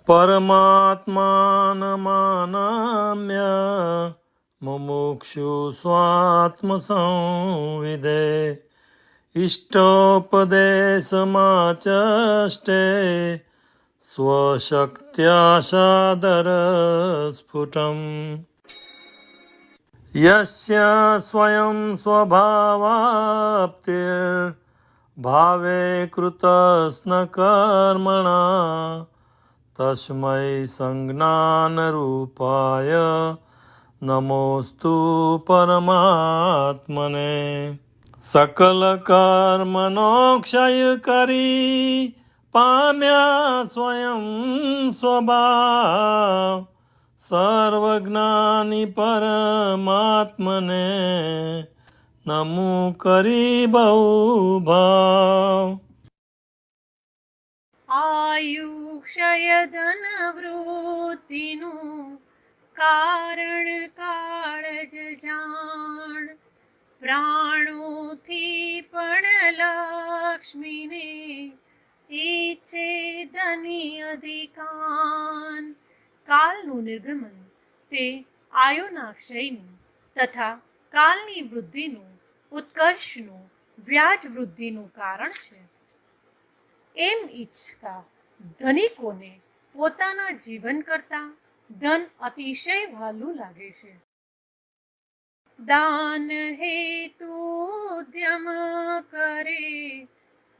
परमात्मानमानाम्य मुमुक्षु स्वात्मसंविदे इष्टोपदेशमाचष्टे स्वशक्त्या सादरस्फुटम् यस्य स्वयं स्वभावाप्तिर्भावे कृतस्न कर्मणा तस्मै संज्ञानरूपाय नमोस्तु परमात्मने। सकल कर्मनो क्षय करी पाम्या स्वयं स्वभाव सर्वज्ञानी परमात्मने नमो કરી બહુ ભાવ। આયુક્ષય ધન વૃદ્ધિનું કારણ કાળ જ જાણ, પ્રાણોથી પણ લક્ષ્મીને ઈચ્છે ધની અધિકાન। કાલનું નિર્ગમન તે આયુના ક્ષયનું તથા કાલની વૃદ્ધિનું ઉત્કર્ષનું વ્યાજ વૃદ્ધિનું કારણ છે। એમ ઈચ્છતા ધનિકોને પોતાના જીવન કરતા ધન અતિશય વહાલું લાગે છે। દાન હેતુ ઉદ્યમ કરે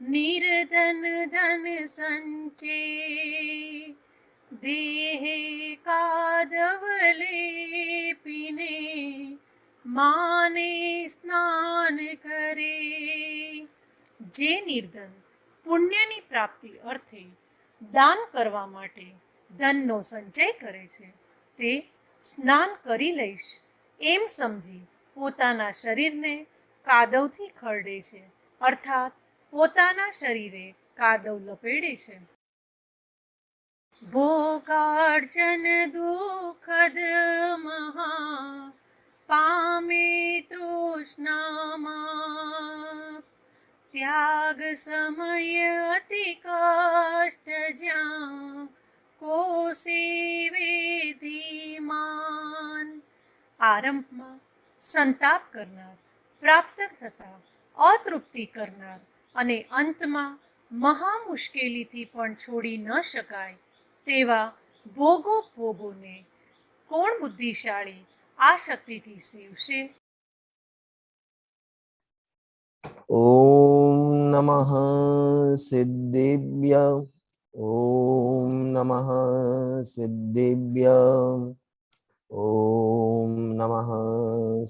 નિર્ધન ધન સંચે, દેહે કાદવ લેપીને માને સ્નાન કરે। જે નિર્ધન પુણ્યની પ્રાપ્તિ અર્થે દાન કરવા માટે ધનનો સંચય કરે છે તે સ્નાન કરી લઈશ એમ સમજી પોતાના શરીરને કાદવથી ખરડે છે, અર્થાત પોતાના શરીરે કાદવ લપેડે છે। ભોગાર્જન દુઃખદ મહા પામે તૃષ્ણામાં, ત્યાગ સમય અતિ કષ્ટ જ્યાં કોસી વિધિમાન। આરંભમાં સંતાપ કરનાર, પ્રાપ્ત થતા અતૃપ્તિ કરનાર અને અંતમાં મહા મુશ્કેલીથી પણ છોડી ન શકાય તેવા ભોગોને કોણ બુદ્ધિશાળી આ શક્તિથી સેવશે? ઓમ નમઃ સિદ્ધિભ્ય ઓમ નમઃ સિદ્ધિભ્ય ઓમ નમઃ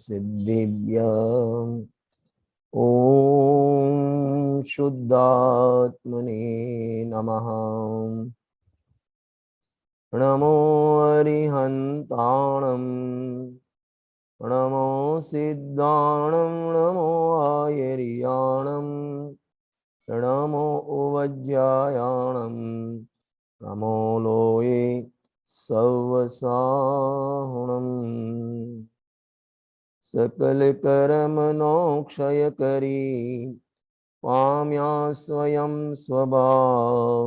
સિદ્ધિભ્ય ઓમ શુદ્ધાત્મને નમઃ। નમો અરિહંતાણં નમો સિદ્ધાણં નમો આયર્યાણં નમો ઉવજ્જાયાણં નમો લોયે સવસાહુણં। સકલ કર્મનો ક્ષય કરી પામ્યા સ્વયં સ્વભાવ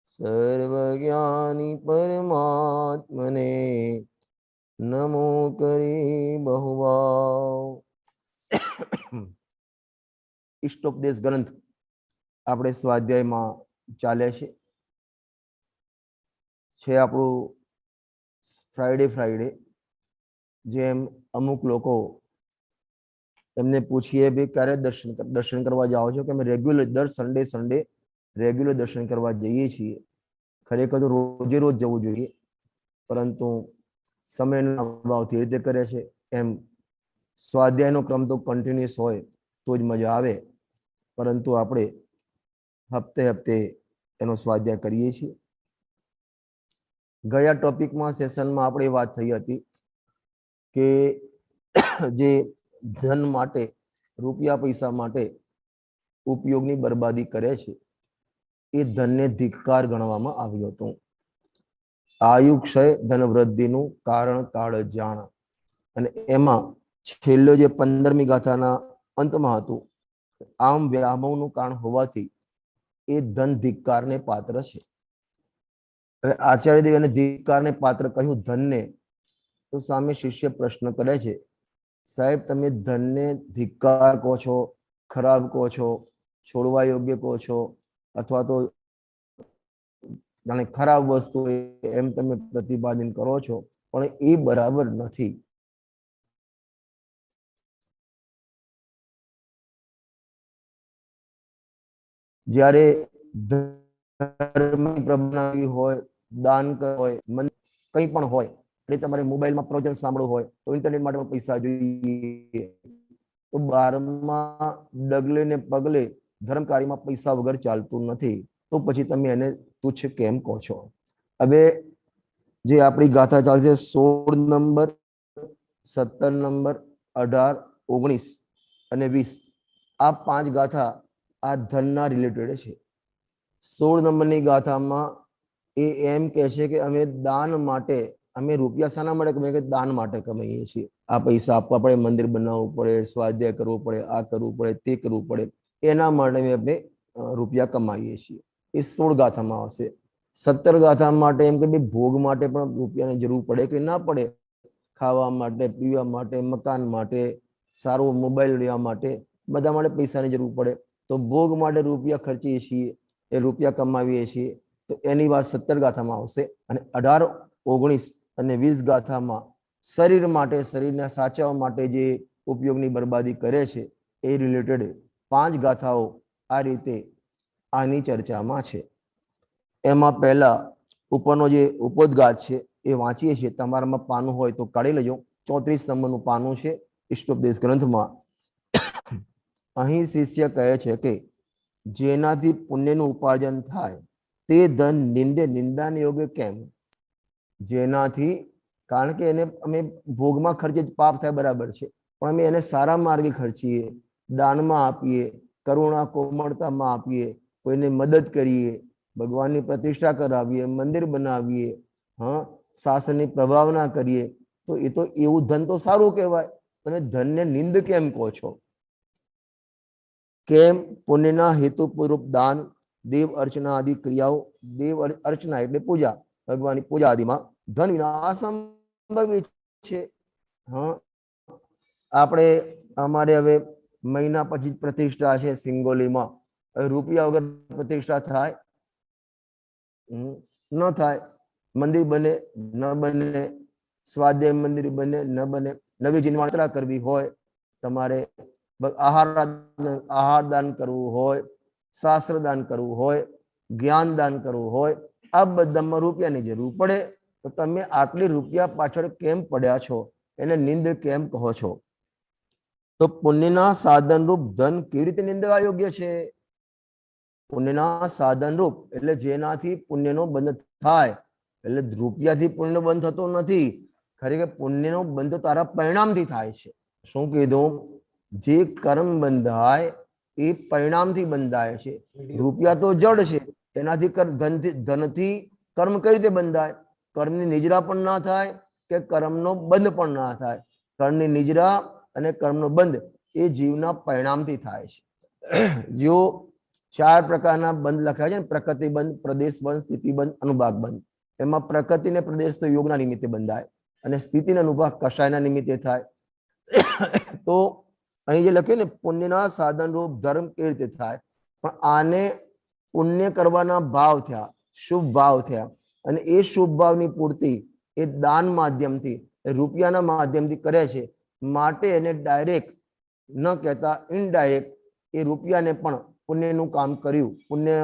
સર્વજ્ઞાની પરમાત્મને નમો કરી બહુભાવ। ઇષ્ટોપદેશ ગ્રંથ આપણે સ્વાધ્યાયમાં ચાલે છે આપણું ફ્રાઈડે જેમ અમુક લોકો એમને પૂછીએ ભાઈ ક્યારે દર્શન કરવા જાઓ છો કે અમે રેગ્યુલર દર સન્ડે રેગ્યુલર દર્શન કરવા જઈએ છીએ। ખરેખર તો રોજે રોજ જવું જોઈએ, પરંતુ સમયના અભાવથી રીતે કરે છે। એમ સ્વાધ્યાયનો ક્રમ તો કન્ટિન્યુઅસ હોય તો જ મજા આવે, પરંતુ આપણે હપ્તે એનો સ્વાધ્યાય કરીએ છીએ। ગયા ટોપિકમાં સેશનમાં આપણે વાત થઈ હતી કે જે ધન માટે રૂપિયા પૈસા માટે ઉપયોગની બરબાદી કરે છે એ ધનને ધિક્કાર ગણવામાં આવ્યું હતું। આયુક્ષય ધન વૃદ્ધિનું કારણ કાળ જાણ, અને એમાં છેલ્લો જે 15મી ગાથાના અંતમાં હતું, આમ વ્યામોહનું કારણ હોવાથી એ ધન ધિક્કારને પાત્ર છે। હવે આચાર્ય દેવ એને ધિક્કારને પાત્ર કહ્યું ધનને, તો સામે શિષ્ય પ્રશ્ન કરે છે, સાહેબ તમે ધનને ધિક્કાર કહો છો, ખરાબ કહો છો, છોડવા યોગ્ય કહો છો, અથવા તો જાણે ખરાબ વસ્તુ એમ તમે પ્રતિપાદન કરો છો, પણ એ બરાબર નથી. જ્યારે ધર્મની પ્રબંધ હોય, દાન હોય, કંઈ પણ હોય, એટલે તમારે મોબાઈલમાં પ્રવચન સાંભળવું હોય તો ઇન્ટરનેટ માટે પણ પૈસા જોઈએ. તો 12મા ડગલે ને પગલે ધર્મકાર્યમાં પૈસા વગર ચાલતું નથી. તો પછી તમે એને તુચ્છ કેમ કહો છો? હવે જે આપણી ગાથા ચાલશે 16 નંબર, 17 નંબર, 18, 19 અને 20, આ 5 ગાથા આ ધનના રિલેટેડ છે. 16 નંબરની ગાથામાં એ એમ કહે છે કે અમે દાન માટે, અમે રૂપિયા શાના માટે કમાઈએ? કે દાન માટે કમાઈએ છીએ. આ પૈસા આપવા પડે, મંદિર બનાવવું પડે, સ્વાધ્યાય કરવું પડે, આ કરવું પડે, તે કરવું પડે, એના માટે અમે રૂપિયા કમાઈએ છીએ. એ 16 ગાથામાં આવશે. 17 ગાથા માટે એમ કે ભાઈ ભોગ માટે પણ રૂપિયાની જરૂર પડે કે ના પડે? ખાવા માટે, પીવા માટે, મકાન માટે, સારો મોબાઈલ લેવા માટે, બધા માટે પૈસાની જરૂર પડે. તો ભોગ માટે રૂપિયા ખર્ચીએ છીએ, એ રૂપિયા કમાવીએ છીએ. તો એની વાત 17 ગાથામાં આવશે. અને 18, 19 અને 20 ગાથામાં શરીર માટે, શરીરના સાચવવા માટે જે ઉપયોગની બરબાદી કરે છે એ રિલેટેડ 5 ગાથાઓ આ રીતે આની ચર્ચામાં છે. એમાં પહેલા ઉપરનો જે ઉપોદઘાત છે એ વાંચીએ છીએ. તમારામાં પાનું હોય તો કાઢી લેજો. 34 નંબરનું પાનું છે ઇષ્ટોપદેશ ગ્રંથમાં. અહીં શિષ્ય કહે છે કે જેનાથી પુણ્યનું ઉપાર્જન થાય તે ધન નિંદાને યોગ્ય કેમ? જેનાથી, કારણ કે એને અમે ભોગમાં ખર્ચે પાપ થાય બરાબર છે, પણ અમે એને સારા માર્ગે ખર્ચીએ, દાનમાં આપીએ, કરુણા કોમળતામાં આપીએ, કોઈને મદદ કરીએ, ભગવાનની પ્રતિષ્ઠા કરાવીએ, મંદિર બનાવીએ, શાસ્ત્રની પ્રભાવના કરીએ, તો એ તો એવું ધન તો સારું કહેવાય. તમે ધનને નિંદ કેમ કહો છો? કેમ? પુણ્યના હેતુપૂર્વક દાન, દેવ અર્ચના આદિ ક્રિયાઓ, દેવ અર્ચના એટલે પૂજા, ભગવાનની પૂજા આદિમાં ધન વિના અસંભવિત છે. આપણે અમારે હવે મહિના પછી પ્રતિષ્ઠા છે સિંગોલીમાં. રૂપિયા વગર પ્રતિષ્ઠા થાય? ન થાય. મંદિર બને ન બને, સ્વાધ્યાય મંદિર બને ન બને, નવી જીનવાત્રા કરવી હોય, તમારે આહાર દાન કરવું હોય, શાસ્ત્ર દાન કરવું હોય, જ્ઞાન દાન કરવું હોય, આ બધામાં રૂપિયાની જરૂર પડે. તો તમે આટલી રૂપિયા પાછળ કેમ પડ્યા છો? એને નિંદ કેમ કહો છો? તો પુણ્યના સાધન રૂપ ધન કેવી રીતે નિંદવા યોગ્ય છે? પુણ્યના સાધન રૂપ એટલે જેનાથી પુણ્યનો બંધ થાય. એટલે રૂપિયાથી પુણ્યનો બંધ થતો નથી. ખરેખર પુણ્યનો બંધ તારા પરિણામથી થાય છે. શું કીધું? જે કર્મ બંધાય એ પરિણામથી બંધાય છે. રૂપિયા તો જડ છે, એનાથી ધનથી કર્મ કઈ રીતે બંધાય? કર્મની નિજરા પણ ના થાય કે કર્મનો બંધ પણ ના થાય. કર્મની નિજરા અને કર્મનો બંધ એ જીવના પરિણામથી થાય છે. જો 4 પ્રકારના બંધ લખાય છે ને, પ્રકૃતિ બંધ, પ્રદેશ બંધ, સ્થિતિ બંધ, અનુભાગ બંધ. એમાં પ્રકૃતિ ને પ્રદેશ તો યોગના નિમિત્તે બંધાય અને સ્થિતિ ને અનુભાગ કષાયના નિમિત્તે થાય. તો અહીં જે લખ્યું ને પુણ્યના સાધન રૂપ ધર્મ કેવી રીતે થાય? પણ આને પુણ્ય કરવાના ભાવ થયા, શુભ ભાવ થયા, અને એ શુભ ભાવની પૂર્તિ એ દાન માધ્યમથી, રૂપિયાના માધ્યમથી કરે છે. માટે એને ડાયરેક્ટ ન કહેતા ઇનડાયરેક્ટ એ રૂપિયાને પણ પુણ્યનું કામ કર્યું, પુણ્ય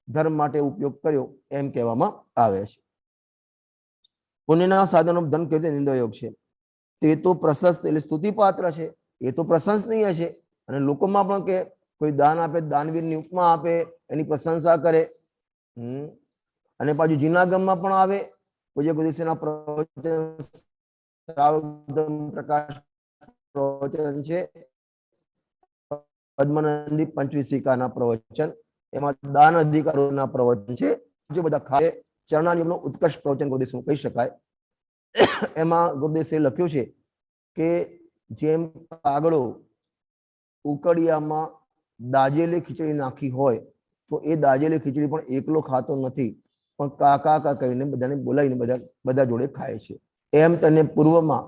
ધર્મ માટે ઉપયોગ કર્યો એમ કહેવામાં આવે છે. પુણ્યના સાધનો ધન કેવી રીતે નિંદાયોગ છે? તે તો પ્રશસ્ત એટલે સ્તુતિપાત્ર છે, એ તો પ્રશંસનીય છે. અને લોકોમાં પણ કે કોઈ દાન આપે, દાનવીરની ઉપમા આપે, એની પ્રશંસા કરે. અને પાછું જૂનાગમમાં પણ આવે. પૂજ્ય ગુરુદેવના પ્રવચન પ્રકાશ પ્રવચન છે, પદ્મનંદી પંચવિશિકાના પ્રવચન, એમાં દાન અધિકારોના પ્રવચન છે. જે બધા ખાય ચરણાયુગનો ઉત્કર્ષ પ્રવચન ગુરુદેવનું કહી શકાય. એમાં ગુરુદેવે લખ્યું છે કે જેમ કાગડો ઉકળિયામાં દાજેલી ખીચડી નાખી હોય તો એ દાજેલી ખીચડી પણ એકલો ખાતો નથી, પણ કાકા કા કહીને બધાને બોલાવીને બધા જોડે ખાય છે. એમ તને પૂર્વમાં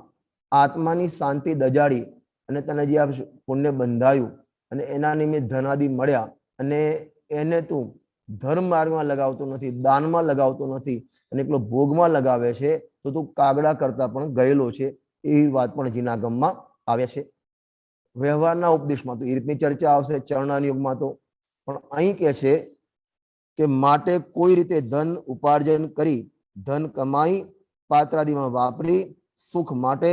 આત્માની શાંતિ દજાડી અને તને જે આ પુણ્ય બંધાયું અને એના નિમિત્ત ધનાદિ મળ્યા અને એને તું ધર્મ માર્ગમાં લગાવતો નથી, દાનમાં લગાવતો નથી અને એકલો ભોગમાં લગાવે છે, તો તું કાગડા કરતા પણ ગયેલો છે. એવી વાત પણ જીનાગમમાં આવે છે. વ્યવહારના ઉપદેશમાં તો એ રીતની ચર્ચા આવશે ચરણાની યુગમાં તો. પણ અહીં કે છે કે માટે કોઈ રીતે ધન ઉપાર્જન કરી, ધન કમાઈ, પાત્રાદિમાં વાપરી સુખ માટે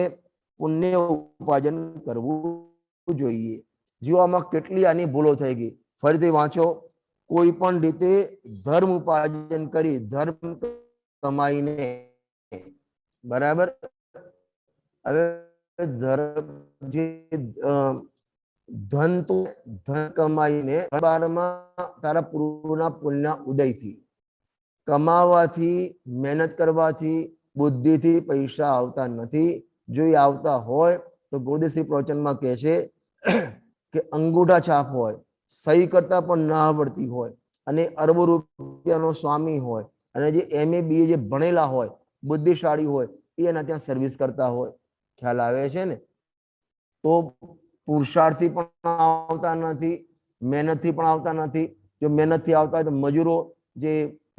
પુણ્ય ઉપાર્જન કરવું જોઈએ. જો આમાં કેટલી આની ભૂલો થઈ ગઈ. ફરીથી વાંચો. કોઈ પણ રીતે ધર્મ ઉપાર્જન કરી, ધર્મ કમાઈને, બરાબર. હવે ધર્મ જે ધન તો ધન કમાઈને તારા પૂર્વના પુણ્ય ઉદયથી કમાવાથી, મહેનત કરવાથી, બુદ્ધિથી પૈસા આવતા નથી. જો એ આવતા હોય તો ગુરુદેવશ્રી પ્રવચનમાં કહે છે કે અંગૂઠા છાપ હોય, સહી કરતા પણ ના આવડતી હોય અને અરબો રૂપિયાનો સ્વામી હોય અને જે MA BA જે ભણેલા હોય, બુદ્ધિશાળી હોય, એ એના ત્યાં સર્વિસ કરતા હોય. ખ્યાલ આવે છે ને? તો પુરુષાર્થથી પણ આવતા નથી, મહેનતથી પણ આવતા નથી. જો મહેનતથી આવતા હોય તો મજૂરો જે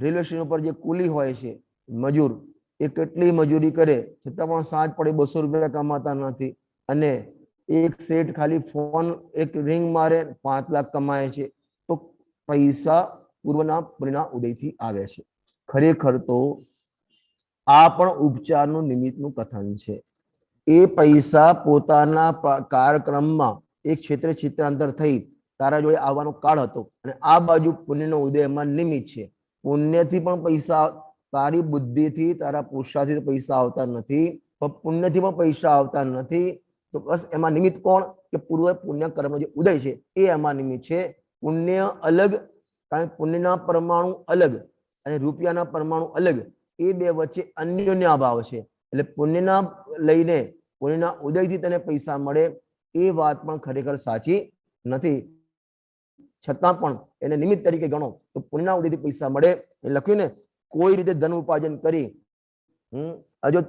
રેલવે સ્ટેશન ઉપર જે કુલી હોય છે, મજૂર, એ કેટલી મજૂરી કરે છતાં પણ સાંજ પડે 200 રૂપિયા કમાતા નથી. અને એક સેટ ખાલી ફોન એક રિંગ મારે 5 લાખ કમાય છે. તો પૈસા પૂર્વના પુણ્યના ઉદયથી આવે છે. ખરેખર તો આ પણ ઉપચારનું નિમિત્તનું કથન છે. એ પૈસા પોતાના કાર્યક્રમમાં એક ક્ષેત્રાંતર થઈ તારા જોડે આવવાનો કાળ હતો અને આ બાજુ પુણ્યનો ઉદય એમાં નિમિત્ત છે. પુણ્યથી પણ પૈસા, તારી બુદ્ધિથી, તારા પુરુષાર્થથી પૈસા આવતા નથી, પણ પુણ્યથી પણ પૈસા આવતા નથી. તો બસ એમાં નિમિત્ત કોણ? કે પૂર્વ પુણ્ય કર્મ જે ઉદય છે એ એમાં નિમિત્ત છે. પુણ્ય અલગ, કારણ કે પુણ્યના પરમાણુ અલગ અને રૂપિયાના પરમાણુ અલગ, એ બે વચ્ચે અન્યોન્ય અભાવ છે. એટલે પુણ્યના લઈને પુણ્યના ઉદયથી તને પૈસા મળે એ વાત પણ ખરેખર સાચી નથી. છતાં પણ એને નિમિત્ત તરીકે ગણો તો પુણ્યના ઉદયથી પૈસા મળે. એ લખ્યું ને, કોઈ રીતે ધન ઉપાર્જન કરી. જો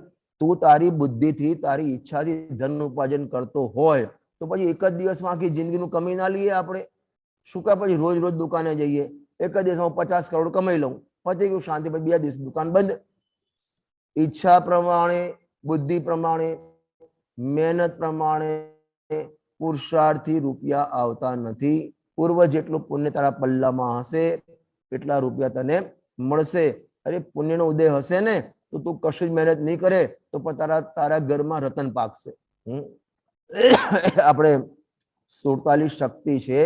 તું તારી બુદ્ધિથી, તારી ઈચ્છાથી ધન ઉપાર્જન કરતો હોય તો પછી એક જ દિવસમાં આખી જિંદગીનું કમાઈ ના લઈએ આપણે? શું કા પછી રોજ રોજ દુકાને જઈએ, એક જ દિવસમાં 50 કરોડ કમાઈ લઉં, પછી ગયું શાંતિ, પછી 2 દિવસ દુકાન બંધ. ઈચ્છા પ્રમાણે, બુદ્ધિ પ્રમાણે, મહેનત પ્રમાણે, પુરુષાર્થથી રૂપિયા આવતા નથી. પૂર્વ જેટલું પુણ્ય તારા પલ્લામાં હશે એટલા રૂપિયા તને મળશે. અરે પુણ્યનો ઉદય હશે ને તો તું કશું જ મહેનત નહીં કરે તો પણ તારા ઘરમાં રતન પાકશે. આપણે 47 શક્તિ છે,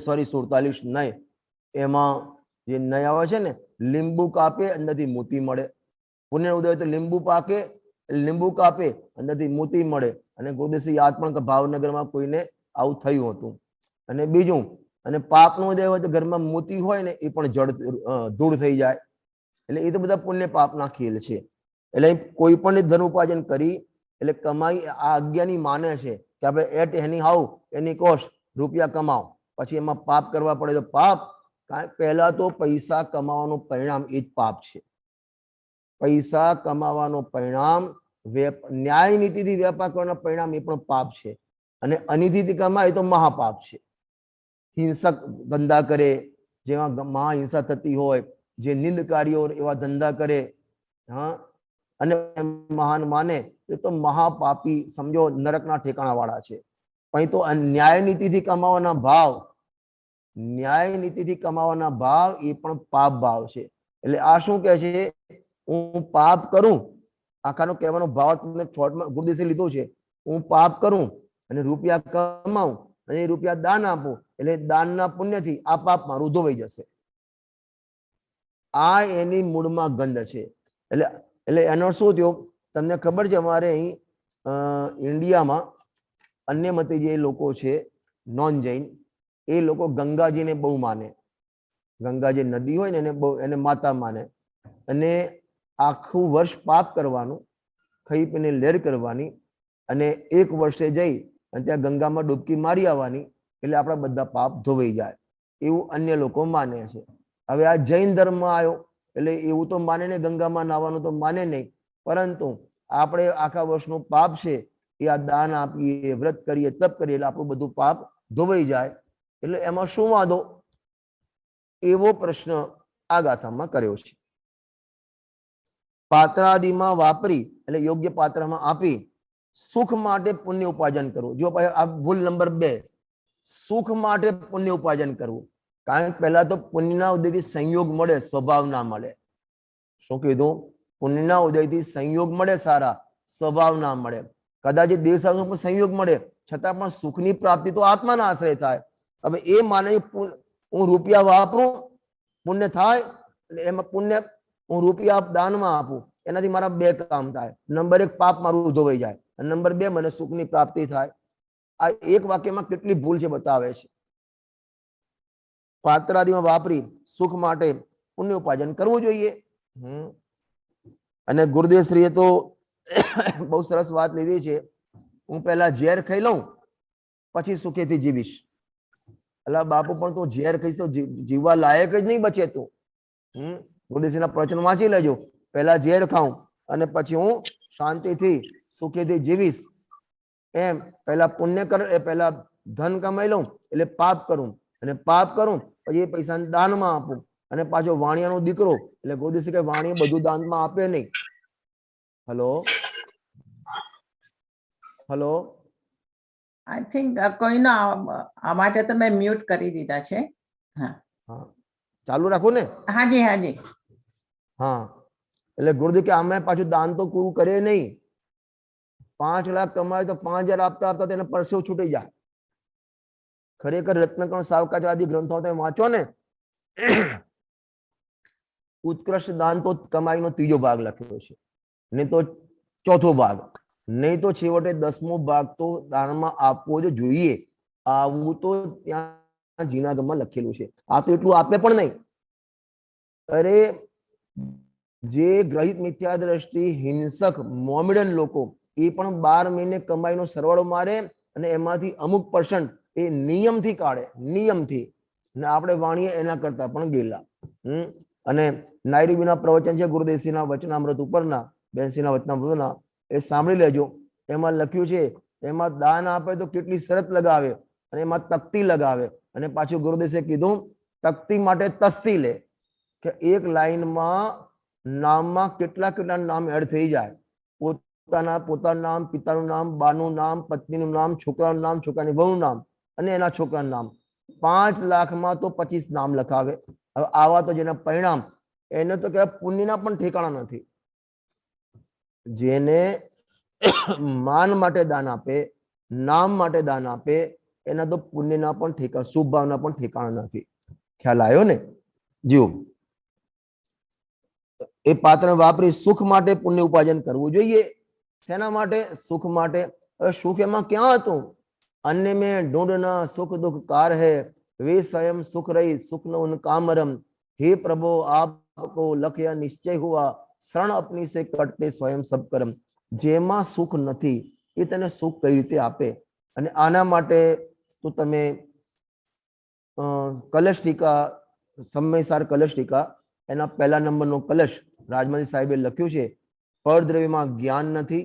સોરી 47 નહીં, એમાં જે નય આવે છે ને, લીંબુ કાપે અંદરથી મોતી મળે. પુણ્ય ઉદય તો લીંબુ પાકે, લીંબુ કાપે અંદરથી મોતી મળે. અને ગુરુદેવશ્રી યાદ પણ કે ભાવનગરમાં કોઈને આવું થયું હતું. અને બીજું, અને પાપનો ઉદય હોય તો ઘરમાં મોતી હોય ને એ પણ ધૂળ થઈ જાય. એટલે એ તો બધા પુણ્ય પાપના ખેલ છે. એટલે કોઈ પણ ધન ઉપાર્જન કરી એટલે કમાઈ આ અજ્ઞાની માને છે કે આપણે at any how any cost રૂપિયા કમાઓ, પછી એમાં પાપ કરવા પડે તો પાપ. પહેલા તો પૈસા કમાવાનું પરિણામ એ જ પાપ છે. પૈસા કમાવાનું પરિણામ, ન્યાય નીતિથી વેપાર કરવાના પરિણામ એ પણ પાપ છે. અને અનિતિથી કમાય તો મહાપાપ છે. હિંસક ધંધા કરે, જેમાં મહાહિંસા થતી હોય, જે નિંદકારીઓ એવા ધંધા કરે, હા, અને મહાન માને એ તો મહાપાપી, સમજો નરકના ઠેકાણા વાળા છે. પણ તો ન્યાય નીતિથી કમાવાના ભાવ, ન્યાય નીતિથી કમાવાના ભાવ એ પણ પાપ ભાવ છે. એટલે આ શું કહે છે? હું પાપ કરું, આખાનો કહેવાનો ભાવ તમને શોર્ટમાં ગુરુદેવશ્રીએ લીધો છે. હું પાપ કરું અને રૂપિયા કમાઉં અને એ રૂપિયા દાન આપું, એટલે દાનના પુણ્યથી આ પાપ મારું ધોવાઈ જશે. આ એની મૂળમાં ગંધ છે. એટલે એનો શું થયો તમને ખબર છે? અમારે અહીં ઇન્ડિયામાં અન્ય મતે જે લોકો છે, નોન જૈન, એ લોકો ગંગાજીને બહુ માને. ગંગાજી નદી હોય ને એને માતા માને. અને આખું વર્ષ પાપ કરવાનું, ખાઈ પીને લહેર કરવાની, અને 1 વર્ષે જઈ અને ત્યાં ગંગામાં ડૂબકી મારી આવવાની, એટલે આપણા બધા પાપ ધોવાઈ જાય, એવું અન્ય લોકો માને છે. હવે આ જૈન ધર્મ આવ્યો એટલે એવું તો માને નહીં, ગંગામાં નાવાનું તો માને નહીં, પરંતુ આપણે આખા વર્ષનું પાપ છે એ આ દાન આપીએ, વ્રત કરીએ, તપ કરીએ એટલે આપણું બધું પાપ ધોવાઈ જાય, એટલે એમાં શું વાંધો? એવો પ્રશ્ન આ ગાથામાં કર્યો છે. પાત્રાદિમાં વાપરી એટલે યોગ્ય પાત્રમાં આપી સુખ માટે પુણ્ય ઉપાર્જન કરવું. જો ભાઈ આ ભૂલ નંબર 2, સુખ માટે પુણ્ય ઉપાર્જન કરવું. કારણ કે પહેલા તો પુણ્યના ઉદયથી સંયોગ મળે, સ્વભાવ ના મળે. શું કીધું? પુણ્યના ઉદયથી સંયોગ મળે સારા, સ્વભાવ ના મળે. કદાચ દેહ પણ સંયોગ મળે છતાં પણ સુખની પ્રાપ્તિ તો આત્માના આશ્રય થાય. હવે એ માને હું રૂપિયા વાપરું પુણ્ય થાય, એમાં પુણ્ય હું રૂપિયા દાનમાં આપું, એનાથી મારા 2 કામ થાય. નંબર 1 પાપ મારું ધોવાઈ જાય, અને નંબર 2 મને સુખની પ્રાપ્તિ થાય. આ એક વાક્યમાં કેટલી ભૂલ છે બતાવે છે. પાત્રાદિમાં વાપરી સુખ માટે પુણ્ય ઉપાર્જન કરવું જોઈએ. અને ગુરુદેવશ્રીએ તો બહુ સરસ વાત લીધી છે, હું પહેલા ઝેર ખાઈ લઉં પછી સુખેથી જીવીશ. અલા બાપુ, પણ તું ઝેર ખાઈશ તો જીવવા લાયક જ નહીં બચે તું. ગુરુદેવશ્રીના પ્રવચન વાંચી લેજો. પહેલા ઝેર ખાઉં અને પછી હું શાંતિથી સુખેથી જીવીશ, એમ પહેલા પુણ્ય કર, પહેલા ધન કમાઈ લઉં એટલે પાપ કરું, અને પાપ કરું પછી એ પૈસા દાનમાં આપું, અને પાછો વાણિયાનો દીકરો એટલે ગુરુદેવશ્રી કે વાણિયા બધું દાનમાં આપે નહીં. હલો હલો, આઈ થિંક કોઈનો આ માટે તો મેં મ્યુટ કરી દીધા છે. હા હા ચાલુ રાખું ને? હાજી હાજી. હા, એટલે ગુરુદેવ કે આમે પાછું દાન તો પૂરું કરે નહીં. 5 લાખ કમાય તો 5000 આપતા આપતા તેને પરસેવો છૂટી જાય. ખરેખર રત્નકણ સાવકાચ આદિ ગ્રંથો તમે વાંચો ને, ઉત્કૃષ્ટ દાન તો કમાઈનો 3જો ભાગ લખ્યો છે, નહીં તો 4થો ભાગ, નહીં તો છેવટે 10મો ભાગ તો દાનમાં આપવો જ જોઈએ. આવું તો ત્યાં જીનાગમમાં લખેલું છે. આ તો એટલું આપે પણ નહીં. અરે જે ગ્રહિત મિથ્યા દ્રષ્ટિ હિંસક મોમેડન લોકો એ પણ 12 મહિને કમાઈનો સરવાળો મારે અને એમાંથી અમુક % એ નિયમથી કાઢે, નિયમથી. અને આપણે વાણીએ એના કરતા પણ ગેલા. અને નાયરીબીના પ્રવચન છે ગુરુદેવશ્રીના વચનામૃત ઉપરના, બેનશ્રીના વચનામૃતના, એ સાંભળી લેજો. એમાં લખ્યું છે, એમાં દાન આપે તો કેટલી શરત લગાવે, અને એમાં તકતી લગાવે. અને પાછું ગુરુદેશે કીધું તકતી માટે તસ્તી લે, કે એક લાઈનમાં નામમાં કેટલા કેટલા નામ એડ થઈ જાય. પોતાનું નામ, પિતાનું નામ, બાનું નામ, પત્નીનું નામ, છોકરાનું નામ, છોકરાની વહુનું નામ અને એના છોકરાનું નામ. 5 લાખમાં તો 25 નામ લખાવે. હવે આવા તો જેના પરિણામ, એને તો કહેવાય પુણ્યના પણ ઠેકાણા નથી. જેને માન માટે દાન આપે, નામ માટે દાન આપે, એના તો પુણ્યના પણ ઠેકાણા, શુભ ભાવના પણ ઠેકાણા નથી. ખ્યાલ આવ્યો ને? જીઓ, એ પાત્ર વાપરી સુખ માટે પુણ્ય ઉપાર્જન કરવું જોઈએ. શેના માટે? સુખ માટે. હવે સુખ એમાં ક્યાં હતું? अन्य में ढूंढना सुख दुख कार है, वे स्वयं सुख रही सुख न उन कामरम, हे प्रभु आपको लख्या निश्चय हुआ, शरण अपनी से कटते स्वयं सब कर्म. જેમાં સુખ નથી એ તને સુખ કઈ રીતે આપે? અને આના માટે તો તમે કલશ ટીકા, સમયસાર કલશ ટીકા, એના પહેલા નંબરનો કલશ રાજમલ સાહેબે લખ્યું છે, પરદ્રવ્યમાં જ્ઞાન નથી,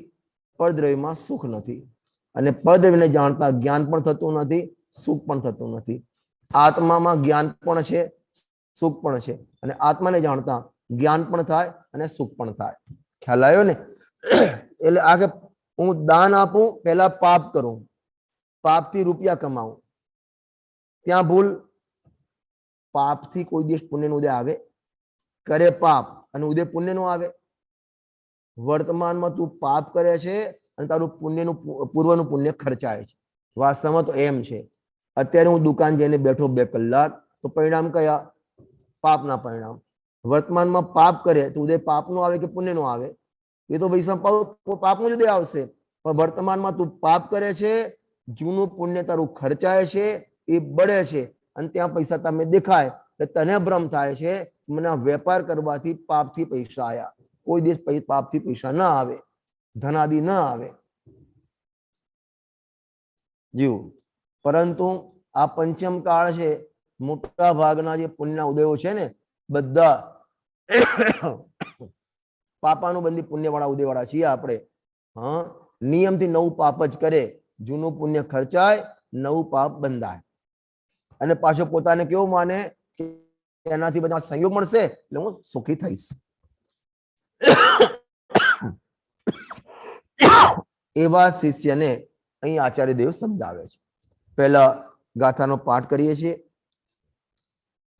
પરદ્રવ્યમાં સુખ નથી. અને પરદ્રવ્યને જાણતા જ્ઞાન પણ થતું નથી, સુખ પણ થતું નથી. આત્મામાં જ્ઞાન પણ છે, સુખ પણ છે, અને આત્માને જાણતા જ્ઞાન પણ થાય અને સુખ પણ થાય. ખ્યાલ આવ્યો ને? એટલે આ કે હું દાન આપું, પહેલા પાપ કરું, પાપથી રૂપિયા કમાવું, ત્યાં ભૂલ. પાપથી કોઈ દિવસ પુણ્યનો ઉદય આવે? કરે પાપ અને ઉદય પુણ્યનો આવે? વર્તમાનમાં તું પાપ કરે છે અને તારું પુણ્યનું પૂર્વનું પુણ્ય ખર્ચાય છે. વાસ્તવમાં તો એમ છે. અત્યારે હું દુકાન જઈને બેઠો 2 કલાક, તો પરિણામ કયા? પાપના પરિણામ. વર્તમાનમાં પાપ કરે તો ઉદય પાપનો આવે કે પુણ્યનો આવે? એ તો ભાઈ પાપનું જ ઉદય આવશે. પણ વર્તમાનમાં તું પાપ કરે છે, જૂનું પુણ્ય તારું ખર્ચાય છે, એ બળે છે, અને ત્યાં પૈસા તમે દેખાય એટલે તને ભ્રમ થાય છે મને વેપાર કરવાથી પાપથી પૈસા આવ્યા. કોઈ દિવસ પાપથી પૈસા ના આવે, ધનાદિ ન આવે. જીવ, પરંતુ આ પંચમ કાળ છે, મોટા ભાગના જે પુણ્યના ઉદયો છે ને, બધા પાપાનું બંધી પુણ્યવાળા ઉદયવાળા છીએ આપણે. હા, નિયમથી નવું પાપ જ કરે, જૂનું પુણ્ય ખર્ચાય, નવું પાપ બંધાય. અને પાછો પોતાને કેવું માને કે એનાથી બધા સંયોગ મળશે એટલે હું સુખી થઈશ. એવા શિષ્યને અહીં આચાર્ય દેવ સમજાવે છે. પહેલા ગાથાનો પાઠ કરીએ છીએ.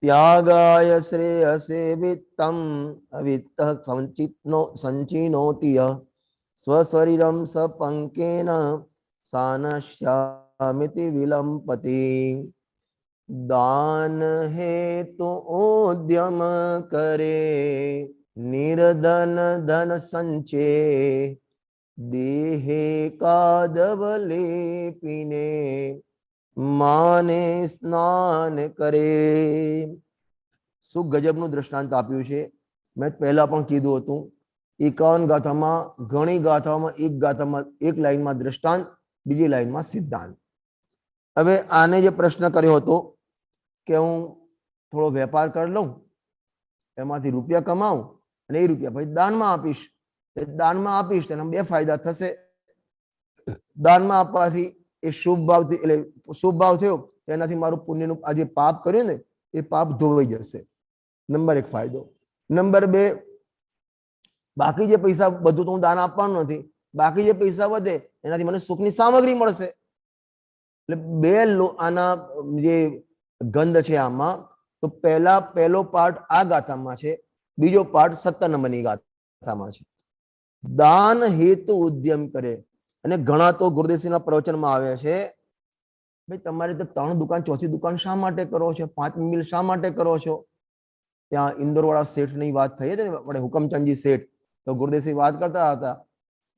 ત્યાગાય શ્રેયસે વિત્તમ અવિત્ત સંચિનોતિય સ્વશરીરમ સપંકેન સાનશ્યામિતિ વિલંપતિ. દાન હેતુ ઉદ્યમ કરે નિર્ધન ધન સંચે દેહે કાદવલેપીને માને સ્નાન કરે. શું ગજબનું દ્રષ્ટાંત આપ્યું છે. મેં પહેલા પણ કીધું હતું, 51 ગાથામાં ઘણી ગાથાઓમાં એક ગાથામાં એક લાઈનમાં દ્રષ્ટાંત, બીજી લાઈનમાં સિદ્ધાંત. હવે આને જે પ્રશ્ન કર્યો હતો કે હું થોડો વેપાર કરી લઉં, એમાંથી રૂપિયા કમાઉં અને એ રૂપિયા પછી દાનમાં આપીશ. દાનમાં આપીશ તેના બે ફાયદા થશે. દાનમાં આપવાથી એ શુભ ભાવથી એટલે શુભ ભાવ થયો, તેનાથી મારું પુણ્યનું આ જે પાપ કર્યું ને એ પાપ ધોવાઈ જશે. નંબર 1 ફાયદો. નંબર 2, બાકી જે પૈસા બધું તો હું દાન આપવાનું નથી, બાકી જે પૈસા વધે એનાથી મને સુખની સામગ્રી મળશે. એટલે બે આના જે ગંધ છે આમાં. તો પહેલો પાઠ આ ગાથામાં છે, બીજો પાઠ 17 નંબરની ગાથામાં છે. દાન હેતુ ઉદ્યમ કરે. અને ઘણા તો ગુરુદેવસિંહના પ્રવચનમાં આવે છે, ભાઈ તમારે તો 3 દુકાન, 4થી દુકાન શા માટે કરો છો, 5 મિલ શા માટે કરો છો? ત્યાં ઇન્દોરવાળા શેઠની વાત થઈ હતી ને, આપણે હુકમચંદજી શેઠ. તો ગુરુદેવસિંહ વાત કરતા હતા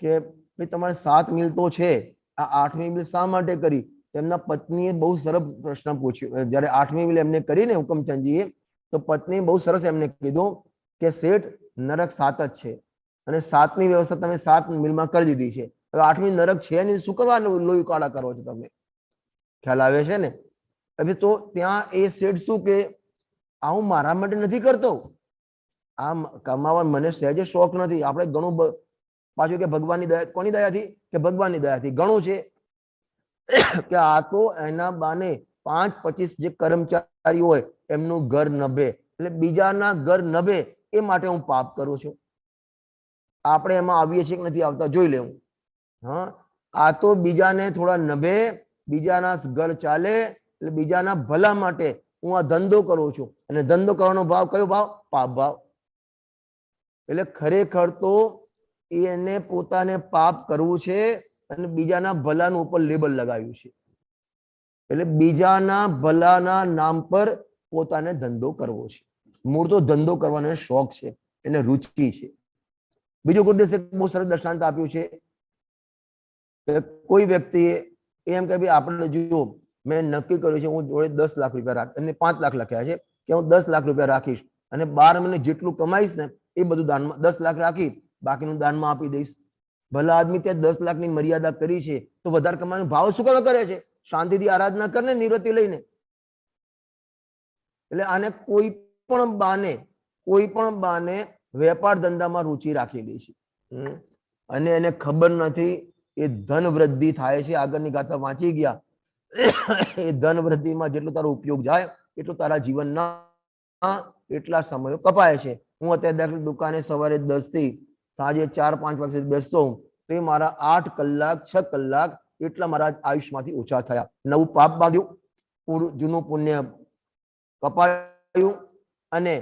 કે ભાઈ તમારે 7 મિલ તો છે, આ 8મી મિલ શા માટે કરી? તેમના પત્નીએ બહુ સરસ પ્રશ્ન પૂછ્યો. જ્યારે 8મી મિલ એમને કરી ને હુકમચંદજીએ, તો પત્નીએ બહુ સરસ એમને કીધું કે શેઠ નરક 7 જ છે અને 7ની વ્યવસ્થા તમે 7 મિલમાં કરી દીધી છે. હવે 8મી નરક છે નહીં, શું કરવા લોહી કાળા કરો છો તમે? ખ્યાલ આવે છે ને? હવે તો ત્યાં એ શેઠ શું કે આ હું મારા માટે નથી કરતો, આ કમાવા મને સહેજે શોખ નથી. આપણે ઘણું પાછું કે ભગવાનની દયા, કોની દયાથી? કે ભગવાનની દયાથી ઘણું છે કે આ તો એના બાને 5-25 જે કર્મચારી હોય એમનું ઘર નભે, એટલે બીજાના ઘર નભે એ માટે હું પાપ કરું છું. આપણે એમાં આવીએ છીએ કે નથી આવતા જોઈ લેવું. હા, આ તો બીજાને થોડા નભે, બીજાના ઘર ચાલે, એટલે બીજાના ભલા માટે હું આ ધંધો કરું છું. અને ધંધો કરવાનો ભાવ કયો ભાવ? પાપ ભાવ. એટલે ખરેખર તો એને પોતાને પાપ કરવું છે અને બીજાના ભલાનું ઉપર લેબલ લગાવ્યું છે. એટલે બીજાના ભલાના નામ પર પોતાને ધંધો કરવો છે. મૂળ તો ધંધો કરવાનો શોખ છે, એને રુચિ છે. બીજું ગુરુદેવે બહુ સરસ દ્રષ્ટાંત આપ્યું છે કે કોઈ વ્યક્તિએ એમ કે ભાઈ આપણે જુઓ, મેં નક્કી કર્યું છે હું જોડે 10 લાખ રૂપિયા રાખ, અને 5 લાખ લખ્યા છે કે હું 10 લાખ રૂપિયા રાખીશ અને 12 મહિને જેટલું કમાઈશ ને એ બધું દાનમાં, 10 લાખ રાખી બાકીનું દાનમાં આપી દઈશ. ભલા આદમી ત્યાં 10 લાખની મર્યાદા કરી છે તો વધારે કમાવાનો ભાવ શું કરવા કરે છે? શાંતિથી આરાધના કરને નિવૃત્તિ લઈને. એટલે આને કોઈ પણ બાને વેપાર ધંધામાં રુચિ રાખેલી છે અને એને ખબર નથી એ ધન વૃદ્ધિ થાય છે. આગળની ગાથા વાંચી ગયા. એ ધન વૃદ્ધિમાં જેટલો તારો ઉપયોગ જાય એટલું તારા જીવનના એટલા સમયો કપાય છે. હું અત્યારે દુકાને સવારે 10 થી સાંજે 4-5 વાગે બેસતો હું, તો એ મારા 8 કલાક 6 કલાક એટલા મારા આયુષ્યમાંથી ઓછા થયા. નવું પાપ બાંધ્યું, જૂનું પુણ્ય કપાયું અને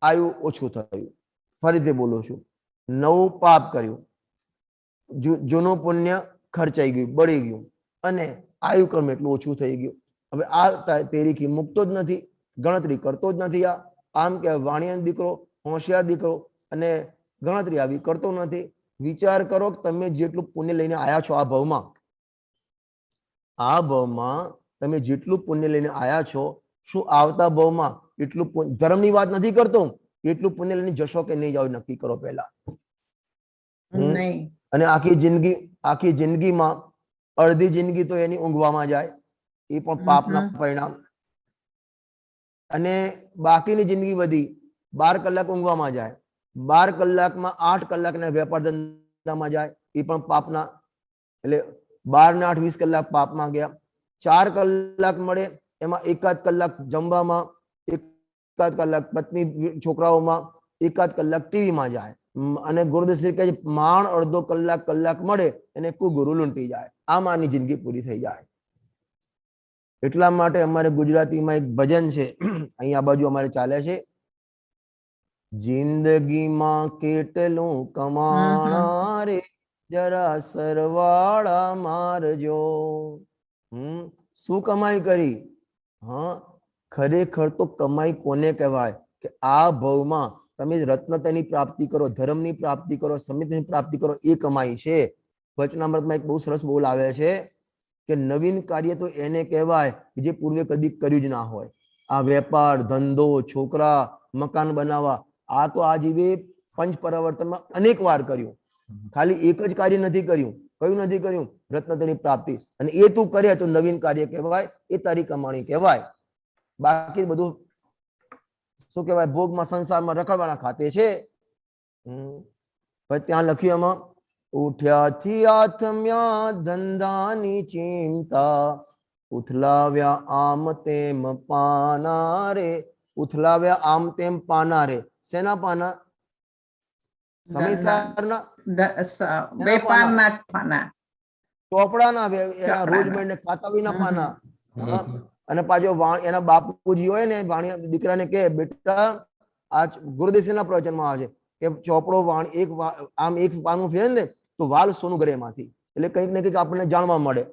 આયુ ઓછું થયું. ફરીથી બોલું છું, નવું પાપ કર્યું, જૂનું પુણ્ય ખર્ચાઈ ગયું, બળી ગયું અને આયુ કર્મ એટલું ઓછું થઈ ગયું. હવે આ તેરીથી મૂકતો જ નથી, ગણતરી કરતો જ નથી. આમ કે વાણિયાનો દીકરો, હોશિયાર દીકરો, અને ગણતરી આવી કરતો નથી. વિચાર કરો કે તમે જેટલું પુણ્ય લઈને આયા છો આ ભાવમાં તમે જેટલું પુણ્ય લઈને આયા છો, શું આવતા ભાવમાં એટલું ધર્મની વાત નથી કરતો, એટલું પુણ્ય લઈને જશો કે નહીં જાવ નક્કી કરો પહેલા. અને આખી જિંદગીમાં અડધી જિંદગી તો એની ઊંઘવામાં જાય, એ પણ પાપના પરિણામ. અને બાકીની જિંદગી બધી 12 કલાક ઊંઘવામાં જાય, 12 કલાકમાં 8 કલાકના વેપાર ધંધામાં જાય, એ પણ પાપના, એટલે 12 ને 8 20 કલાક પાપમાં ગયા. 4 કલાક મળે એમાં 1 કલાક જમવામાં, 1 કલાક પત્ની છોકરાઓમાં, 1 કલાક ટીવીમાં જાય. અને ગુરુદેવ શ્રી કહે માંડ અડધો કલાક મળે એને ગુરુ લૂંટી જાય. આમ આની જિંદગી પૂરી થઈ જાય. એટલા માટે અમારે ગુજરાતીમાં એક ભજન છે, અહીંયા બાજુ અમારે ચાલે છે, જિંદગીમાં કેટલું કમાણા રે જરા સરવાળા મારજો. શું કમાઈ કરી? હા, ખરેખર તો કમાઈ કોને કહેવાય કે આ ભવમાં તમે રત્નતાની પ્રાપ્તિ કરો, ધર્મની પ્રાપ્તિ કરો, સમિતિની પ્રાપ્તિ કરો, એ કમાઈ છે. વચનામૃતમાં એક બહુ સરસ બોલ આવે છે કે નવીન કાર્ય તો એને કહેવાય જે પૂર્વે કદી કર્યું જ ના હોય. આ વેપાર ધંધો, છોકરા, મકાન બનાવવા, આ તો આ જીવે પંચ પરાવર્તનમાં અનેક વાર કર્યું. ખાલી એક જ કાર્ય નથી કર્યું. કયું નથી કર્યું? રત્નતાની પ્રાપ્તિ. અને એ તું કરે તો નવીન કાર્ય કહેવાય, એ તારી કમાણી કહેવાય. બાકી બધું શું કહેવાય, ભોગમાં સંસારમાં રખડવાના ખાતે છે. ત્યાં લખ્યું એમાં, ઉઠ્યાથી આથમ્યા ધંધાની ચિંતા, ઉથલાવ્યા આમ તેમ પાના રે. ઉથલાવ્યા આમ તેમ પાના રે. શેના પાના? સમયસારના વેપારના પાના, ચોપડાના, એના રોજ મળીને ખાતા વિના પાના. અને પાછો એના બાપુજી હોય ને, વાણિયા દીકરાને કે બેટા, આ ગુરુદેવના પ્રવચનમાં આવે છે કે ચોપડો આમ એક પાનું ફેરે ને તો વાલ સોનું ઘરે એમાંથી. એટલે કંઈક ને કંઈક આપણને જાણવા મળે.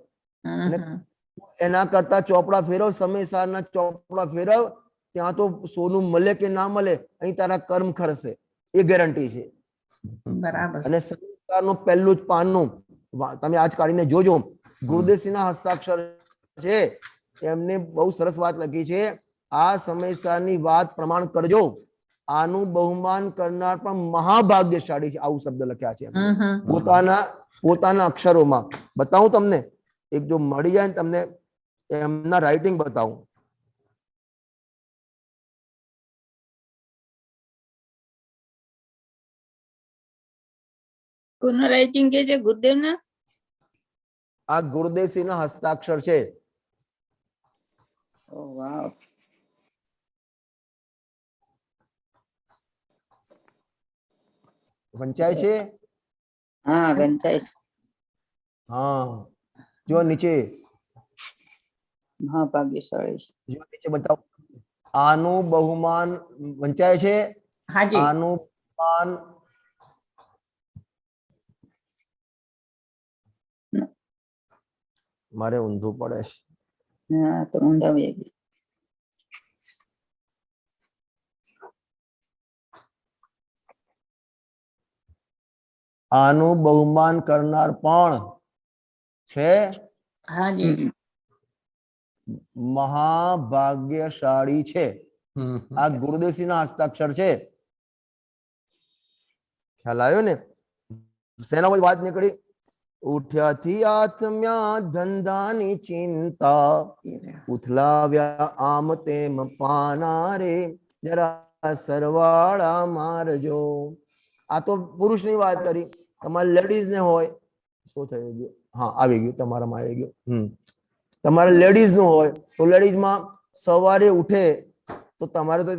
એના કરતા ચોપડા ફેરવ, સમયસારના ચોપડા ફેરવ, ત્યાં તો સોનું મળે કે ના મળે, અહીં તારા કર્મ ખરશે, એ ગેરંટી છે. બરાબર. અને સમયસારનું પહેલું જ પાનનું તમે આજ કાઢીને જોજો, ગુરુદેવસિંહના હસ્તાક્ષર છે. એમને બહુ સરસ વાત લખી છે, આ સમયસારની વાત પ્રમાણ કરજો, આનું બહુમાન કરનાર પણ મહાભાગ્યશાળી છે. આવું શબ્દ લખ્યા છે પોતાના અક્ષરોમાં. બતાવું તમને, એક જો મળી જાય ને તમને એમના રાઇટિંગ બતાવું. કોના રાઇટિંગ કે છે? ગુરુદેવના? આ ગુરુદેવસિંહના હસ્તાક્ષર છે. ઓ વાવ. વંચાય છે? હા, વંચાય છે. હા, જો નીચે, મહાભાગ્યશાળી. જો નીચે બતાવો. આનું બહુમાન વંચાય છે. હાજી. આનું બહુમાન મારે ઊંધું પડે છે. હા, તો ઊંધા વહી ગયા. આનું બહુમાન કરનાર પણ છે. હાજી. મહાભાગ્યશાળી છે. આ ગુરુદેવસિંહના હસ્તાક્ષર છે. ખ્યાલ આવ્યો ને? શેના પર વાત નીકળી? ઉઠ્યાથી આથમ્યા ધંધાની ચિંતા, ઉથલાવ્યા આમ તેમ પાના રે જરા સરવાળા મારજો. આ તો પુરુષની વાત કરી. તમારે લેડીઝ ને હોય, શું થઈ ગયું? હા, આવી ગયું, તમારામાં આવી ગયું. તમારે લેડીઝ નું હોય તો લેડીઝમાં સવારે ઉઠે તો તમારે તો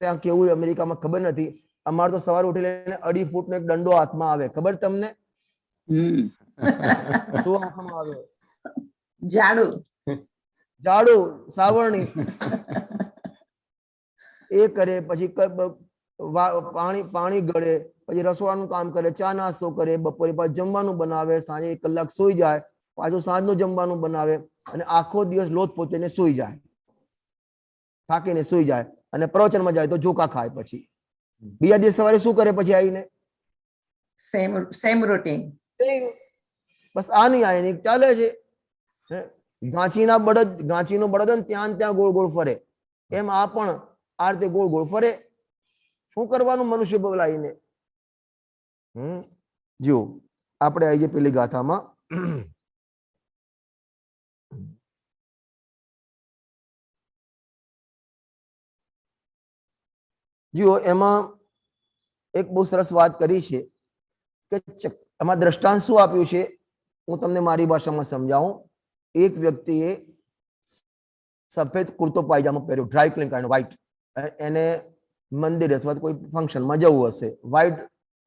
ત્યાં કેવું અમેરિકામાં ખબર નથી, અમારે તો સવારે ઉઠી લઈને 2.5 ફૂટનો એક દંડો હાથમાં આવે. ખબર તમને? શું હાથમાં આવે? ઝાડુ. ઝાડુ, સાવરણી. એ કરે, પછી પાણી ગળે, પછી રસોડાનું કામ કરે, ચા નાસ્તો કરે, બપોરે પાછું જમવાનું બનાવે, સાંજે 1 કલાક સૂઈ જાય, પાછું સાંજનું જમવાનું બનાવે, અને આખો દિવસ લોથ પોચીને સૂઈ જાય, થાકીને સૂઈ જાય, અને પ્રવચનમાં જાય તો ઝોકા ખાય. પછી બીજા દિવસ સવારે શું કરે? પછી આવીને સેમ રૂટીન. બસ આની આની ચાલે છે. ગાંચીનો બળદ ત્યાં ગોળ ગોળ ફરે, એમ આ પણ આ રીતે ગોળ ગોળ ફરે. શું કરવાનું મનુષ્ય બોલાવીને? જો આપણે આવી જઈએ પેલી ગાથામાં. જુઓ એમાં એક બહુ સરસ વાત કરી છે કે એમાં દ્રષ્ટાંત શું આપ્યું છે, હું તમને મારી ભાષામાં સમજાવું. એક વ્યક્તિએ સફેદ કુર્તો પાયજામો પહેર્યો, ડ્રાય ક્લીન કરીને વ્હાઈટ, એને મંદિર અથવા કોઈ ફંક્શનમાં જવું હશે, વ્હાઈટ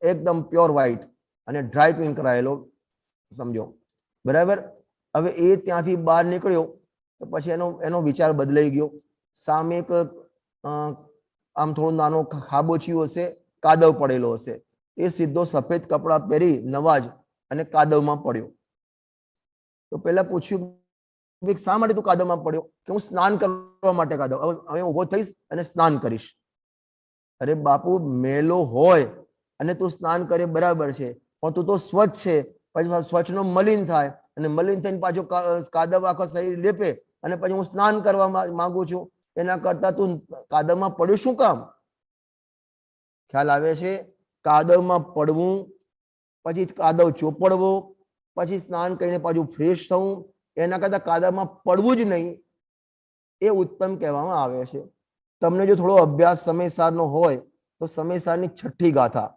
એકદમ પ્યોર વ્હાઈટ અને ડ્રાય ક્લીન કરાયેલો સમજો, બરાબર. હવે એ ત્યાંથી બહાર નીકળ્યો તો પછી એનો વિચાર બદલાઈ ગયો. સામે એક આમ થોડું નાનો ખાબોચિયું હશે, કાદવ પડેલો હશે, એ સીધો સફેદ કપડાં પહેરી નવાજ અને કાદવમાં પડ્યો. તો પેલા પૂછ્યું શા માટે તું કાદવમાં પડ્યો? કે હું સ્નાન કરવા માટે કાદવ, હવે ઉભો થઈશ અને સ્નાન કરીશ. અરે બાપુ, મેલો હોય અને તું સ્નાન કરે બરાબર છે, પણ તું તો સ્વચ્છ છે, પછી સ્વચ્છનો મલિન થાય અને મલિન થઈને પાછો કાદવ આખો શરીર લેપે અને પછી હું સ્નાન કરવા માંગુ છું, એના કરતા તું કાદવમાં પડ્યું શું કામ? ખ્યાલ આવે છે? કાદવમાં પડવું, પછી કાદવ ચોપડવો, પછી સ્નાન કરીને પાછું ફ્રેશ થવું, એના કરતા કાદવમાં પડવું જ નહીં એ ઉત્તમ કહેવામાં આવે છે. તમને જો થોડો અભ્યાસ સમયસારનો હોય તો સમયસારની 6ઠ્ઠી ગાથા,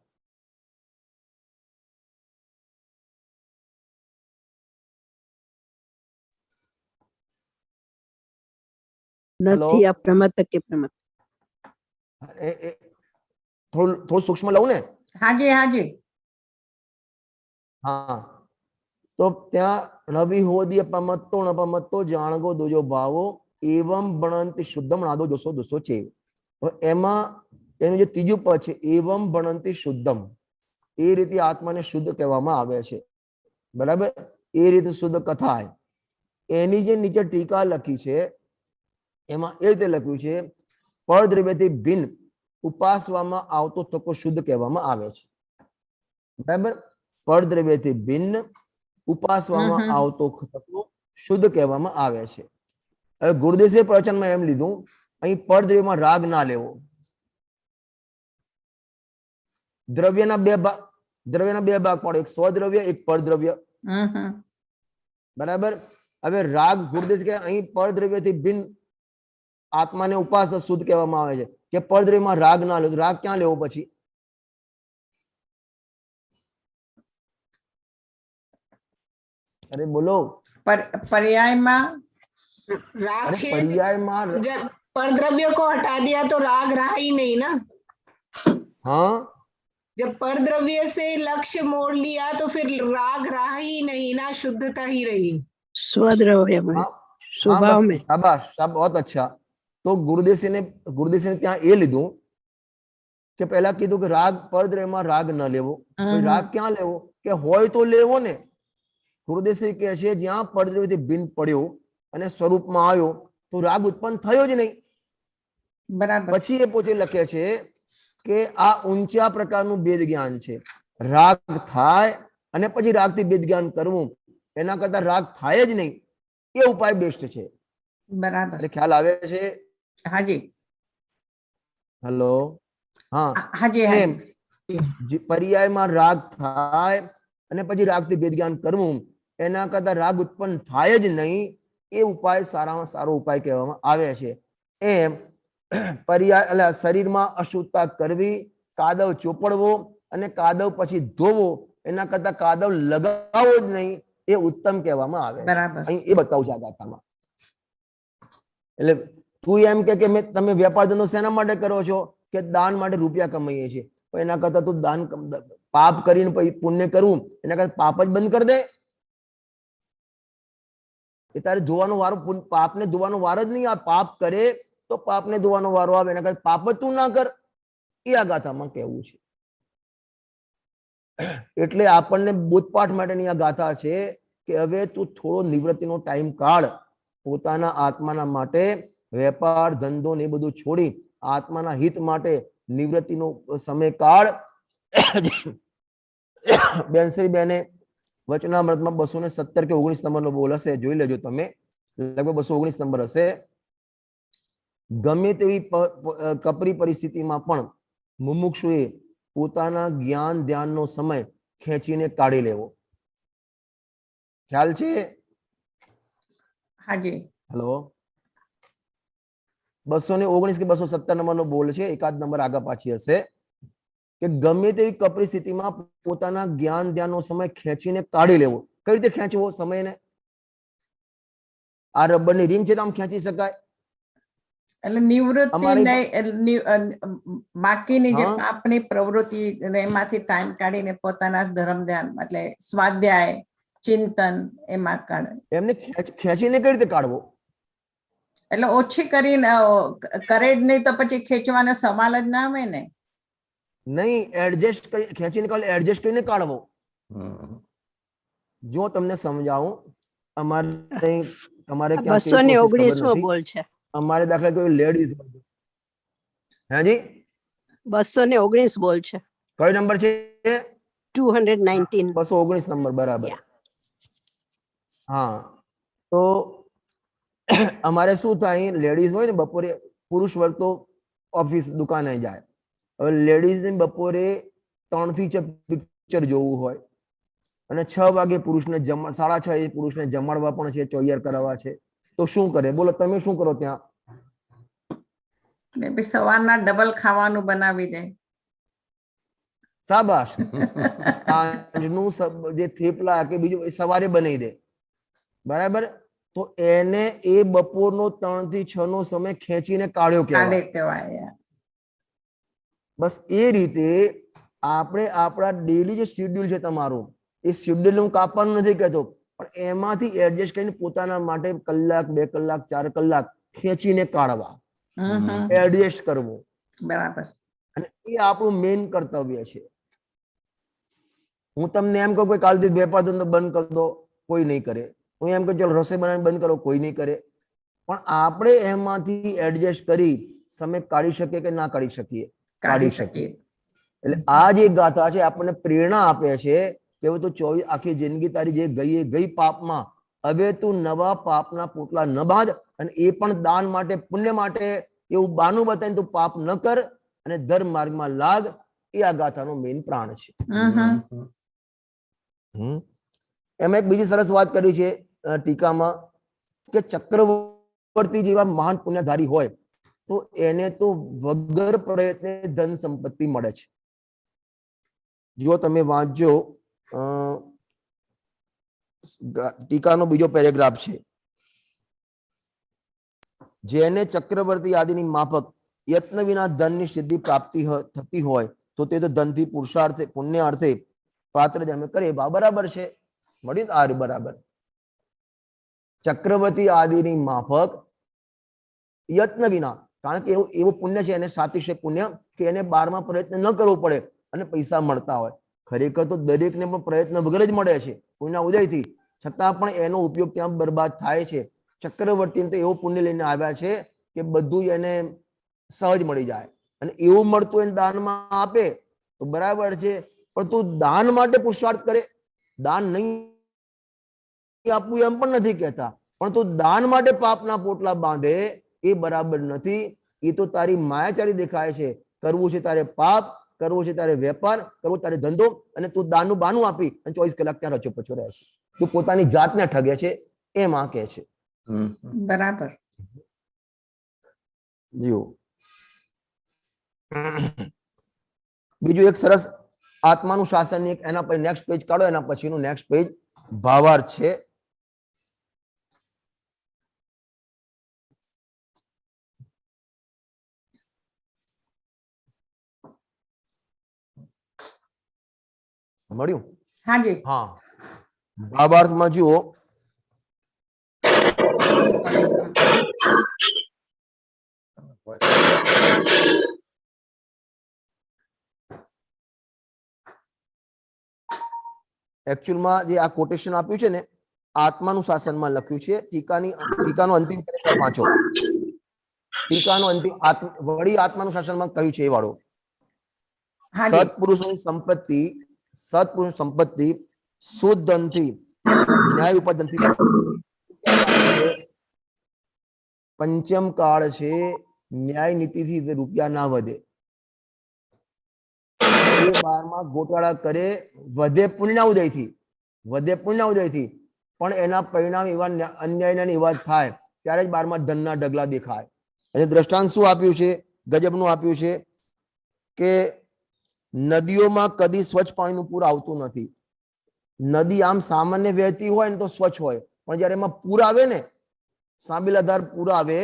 નથી આ પ્રમત કે પ્રમત થોડું સૂક્ષ્મ લઉં ને. હાજી હાજી. હા, તો ત્યાં નવી હોદી અપમત્તો જાણગો દોજો ભાવો એવમ ભણંતિ શુદ્ધમ નાદો દોસો દોસો છે. એમાં એનું જે ત્રીજું પદ છે, એવમ ભણંતિ શુદ્ધમ, એ રીતે આત્માને શુદ્ધ કહેવામાં આવે છે, બરાબર. એ રીતે શુદ્ધ કથા, એની જે નીચે ટીકા લખી છે એમાં એ રીતે લખ્યું છે, પરદ્રવ્યથી ભિન્ન ઉપાસવામાં આવતો તત્વ શુદ્ધ કહેવામાં આવે છે, બરાબર. પરદ્રવ્યથી ભિન્ન ઉપાસવામાં આવતો તત્વ શુદ્ધ કહેવામાં આવે છે. હવે ગુરુદેશે પ્રવચનમાં એમ લીધું, અહીં પરદ્રવ્યમાં રાગ ના લેવો. દ્રવ્યના બે ભાગ પડે, એક સ્વદ્રવ્ય, એક પરદ્રવ્ય, બરાબર. હવે રાગ ગુરુદેશ કે અહીં પરદ્રવ્યથી ભિન્ન આત્માને ઉપાસ શુદ્ધ કહેવામાં આવે છે કે પરદ્રવ્યમાં રાગ ના લેવો. રાગ ક્યાં લેવો? પછી અરે બોલો. पर्यायમાં राग अरे छेद पर्यायમાં जब परद्रव्य को हटा दिया तो राग रहा ही नहीं ना. हाँ, जब परद्रव्य से लक्ष्य मोड़ लिया तो फिर राग रहा ही नहीं ना, शुद्धता ही रही. स्वद्रव्य में हाँ, स्वभाव बस में शाबाश, बहुत अच्छा. तो गुरुदेव ने ત્યાં એ લીધું કે પહેલા કીધું કે રાગ પરદ્રવ્યમાં રાગ ન લેવો. રાગ ક્યાં લેવો? કે હોય તો લેવો ને. ગુરુદેવ કહે છે જ્યાં પરદ્રવ્યથી ભિન્ન પડ્યો અને સ્વરૂપમાં આવ્યો તો રાગ ઉત્પન્ન થયો જ નહીં. બરાબર. પછી એ પોતે લખે છે કે આ ઊંચા પ્રકારનું ભેદ જ્ઞાન છે. રાગ થાય અને પછી રાગથી ભેદ જ્ઞાન કરવું, એના કરતા રાગ થાય જ નહીં એ ઉપાય બેસ્ટ છે. બરાબર. એટલે ખ્યાલ આવે છે? હાજી હેલો. હા, હાજી એમ પર્યાયમાં રાગ થાય અને પછી રાગથી ભેદ જ્ઞાન કરવું, એના કરતા રાગ ઉત્પન્ન થાય જ નહીં એ ઉપાય સારામાં સારો ઉપાય કહેવામાં આવે છે. એમ પર્યાય એટલે શરીરમાં અશુદ્ધતા કરવી, કાદવ ચોપડવો અને કાદવ પછી ધોવો, એના કરતા કાદવ લગાવવો જ નહીં એ ઉત્તમ કહેવામાં આવે છે. બરાબર. અહીં એ બતાવું છે આ ગાથામાં. એટલે તું એમ કે તમે વેપાર ધંધો શેના માટે કરો છો? કે દાન માટે રૂપિયા કમાઈએ છીએ. પણ એના કરતા તું દાન પાપ કરીને પછી પુણ્ય કરવું, એના કરતા પાપ જ બંધ કરી દે. એ તારે ધોવાનો વારો, પાપને ધોવાનો વારો જ નહીં. આ પાપ કરે તો પાપને ધોવાનો વારો આવે, એના કરતા પાપ જ તું ના કર, એ આ ગાથામાં કહેવું છે. એટલે આપણને બોધપાઠ માટેની આ ગાથા છે કે હવે તું થોડો નિવૃત્તિનો ટાઈમ કાઢ, પોતાના આત્માના માટે વેપાર ધંધો ને એ બધું છોડી આત્માના હિત માટે નિવૃત્તિનો સમય કાઢ. બેનશ્રી બેને વચનામૃતમાં 217 કે 19 નંબરનો બોલ હશે, જોઈ લેજો તમે, લગભગ 219 નંબર હશે. ગમે તેવી કપરી પરિસ્થિતિમાં પણ મુમુક્ષુએ પોતાના જ્ઞાન ધ્યાનનો સમય ખેંચીને કાઢી લેવો. ખ્યાલ છે? હાજી. હેલો. 219 કે 217 નંબરનો બોલ છે, એકાદ નંબર આગળ પાછી હશે, કે ગમે તેવી કપરી સ્થિતિમાં પોતાના જ્ઞાન ધ્યાનનો સમય ખેંચીને કાઢી લેવો. કઈ રીતે ખેંચવો સમયને? આ રબરની રીંગ છે તો આમ ખેંચી શકાય. એટલે નિવૃત્તિ અમારી બાકીની જે હા. પાપની પ્રવૃત્તિ એમાંથી ટાઈમ કાઢીને પોતાના ધર્મ ધ્યાન એટલે સ્વાધ્યાય ચિંતન એમાં કાઢે, એમને ખેંચીને કઈ રીતે કાઢવો? એટલે ઓછી કરીને કરે જ નહીં તો પછી ખેંચવાનો સવાલ જ ના આવે ને. નહીં, એડજસ્ટ કરી, ખેંચીને કાઢો, એડજસ્ટ કરીને કાઢવો. જો તમને સમજાવું, અમારે તમારે ક્યાં કેવી process ખબર 219મો નથી. બોલ છે. અમારે દાખલા કોઈ લેડીઝ, હા જી, 219 બોલ છે. કયો નંબર છે? 219. 219 નંબર, બરાબર. Yeah. હા, તો અમારે શું થાય, લેડીઝ હોય ને બપોરે, પુરુષ વર્ગ તો ઓફિસ દુકાને જાય. હવે લેડીઝ ને બપોરે 3 થી 6 પિક્ચર જોવું હોય અને 6 વાગે પુરુષને 6:30 પુરુષને જમાડવા પણ છે, તૈયાર કરાવવા છે, તો શું કરે? બોલો, તમે શું કરો ત્યાં? ને પછી સવારના ડબલ ખાવાનું બનાવી દે. શાબાશ. સાંજનું જે થેપલા કે બીજું એ સવારે બનાવી દે, બરાબર. તો એને એ બપોરનો 3 થી 6 નો સમય ખેંચીને કાઢ્યો કાઢે કહેવાય. કહેવાય. બસ એ રીતે આપણે આપણા ડેલી જે શેડ્યુલ છે તમારું, એ શેડ્યુલ હું કાપવાનું નથી કહેતો, પણ એમાંથી એડજસ્ટ કરીને પોતાના માટે કલાક, 2 કલાક, 4 કલાક ખેંચીને કાઢવા, એડજસ્ટ કરવું, બરાબર. અને એ આપણું મેઇન કર્તવ્ય છે. હું તમને એમ કહું કે કાલથી વેપાર ધંધો બંધ કરી દો, કોઈ નહીં કરે. હું એમ કહું ચલો રસોઈ બનાવવાનું બંધ કરો, કોઈ નહીં કરે. પણ આપણે એમાંથી એડજસ્ટ કરી સમય કાઢી શકીએ કે ના કાઢી શકીએ? કાઢી શકીએ. એટલે આ જે ગાથા છે આપણને પ્રેરણા આપે છે કે હવે તું 24 આખી જિંદગી તારી જે ગઈ એ ગઈ પાપમાં, હવે તું નવા પાપના પોટલા ન બાંધ, અને એ પણ દાન માટે, પુણ્ય માટે એવું બાનું બતાવીને તું પાપ ન કર અને ધર્મ માર્ગમાં લાગ. એ આ ગાથાનો મેઇન પ્રાણ છે. એમાં એક બીજી સરસ વાત કરી છે ટીકામાં, કે ચક્રવર્તી જેવા મહાન પુણ્યધારી હોય તો એને તો વગર પ્રયત્ને ધન સંપત્તિ મળે છે. જો તમે વાંચજો, ટીકાનો બીજો પેરેગ્રાફ છે, જેને ચક્રવર્તી આદિની માફક યત્ન વિના ધનની સિદ્ધિ પ્રાપ્તિ થતી હોય તો તે તો ધનથી પુરુષાર્થે, પુણ્ય અર્થે પાત્ર જન્મ કરે. બરાબર છે, મળ્યું આ બરાબર. ચક્રવર્તી આદિની માફક યત્ન વિના, કારણ કે એવું પુણ્ય છે, એને સાતિશ્ય પુણ્ય, કે એને 12મા પ્રયત્ન ન કરવો પડે અને પૈસા મળતા હોય. ખરેખર તો દરેકને પણ પ્રયત્ન વગર જ મળે છે, પુણ્યના ઉદયથી, છતાં પણ એનો ઉપયોગ ત્યાં બરબાદ થાય છે. ચક્રવર્તીને તો એવો પુણ્ય લઈને આવ્યા છે કે બધું એને સહજ મળી જાય, અને એવું મળતું એને દાનમાં આપે તો બરાબર છે. પણ તું દાન માટે પુરુષાર્થ કરે, દાન નહીં આપવું એમ પણ નથી કહેતા, પણ તું દાન માટે પાપના પોટલા બાંધે એ બરાબર નથી. એ તો તારી માયાચારી દેખાય છે. કરવું છે તારે પાપ, કરવું છે તારે વેપાર, કરવો તારે ધંધો, અને તું દાનનું બાનું આપી અને 24 કલાક ત્યાં રચો પચો રહે છે. તું પોતાની જાતને ઠગે છે, એમ આ કહે છે. બરાબર. જીઓ. બીજું એક સરસ આત્માનું શાસન, એક એના પછી નેક્સ્ટ પેજ કાઢો, એના પછીનું નેક્સ્ટ પેજ ભાવાર્થ છે. મળ્યું? હાજી. હા, ભાવાર્થમાં જુઓ, એકચ્યુઅલમાં જે આ કોટેશન આપ્યું છે ને, આત્માનું શાસનમાં લખ્યું છે. ટીકાનો અંતિમ પેરેગ્રાફ વાંચો. ટીકાનો અંતિમ વળી આત્માનું શાસનમાં કહ્યું છે એ વાળો, સત્પુરુષોની સંપત્તિ શુદ્ધ ધનથી, ન્યાય ઉપાર્જનથી, પંચમ કાળ છે, ન્યાય નીતિથી રૂપિયા ના વધે. એ 12માં ગોટાળા કરે, વધે પુણ્ય ઉદયથી, પણ એના પરિણામ એવા અન્યાયના એવા થાય ત્યારે જ 12માં ધનના ઢગલા દેખાય. અને દ્રષ્ટાંત શું આપ્યું છે? ગજબનું આપ્યું છે કે નદીઓમાં કદી સ્વચ્છ પાણીનું પૂર આવતું નથી. નદી આમ સામાન્ય વહેતી હોય ને તો સ્વચ્છ હોય, પણ જયારે એમાં પૂર આવે ને, સાબિલાધાર પૂર આવે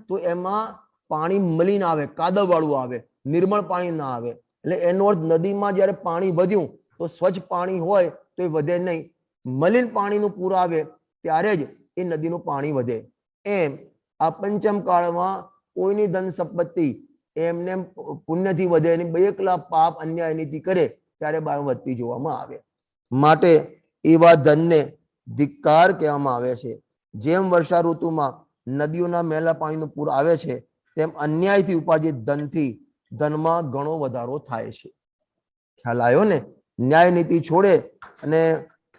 તો એમાં પાણી મલિન આવે, કાદવ વાળું આવે, નિર્મળ પાણી ના આવે. એટલે એનો અર્થ નદીમાં જયારે પાણી વધ્યું તો સ્વચ્છ પાણી હોય તો એ વધે નહીં, મલિન પાણીનું પૂર આવે ત્યારે જ એ નદીનું પાણી વધે. એમ આ પંચમ કાળમાં કોઈની ધન સંપત્તિ એમને પુણ્યથી વધે નહીં, એકલા પાપ અન્યાય નીતિ કરે ત્યારે બાળ વધતી જોવામાં આવે. માટે એવા ધનને ધિક્કાર કહેવામાં આવે છે. જેમ વર્ષા ઋતુમાં નદીઓના મેલા પાણીનું પૂર આવે છે, તેમ અન્યાયથી ઉપાર્જિત ધનથી ધનમાં ઘણો વધારો થાય છે. ખ્યાલ આવ્યો ને? ન્યાય નીતિ છોડે અને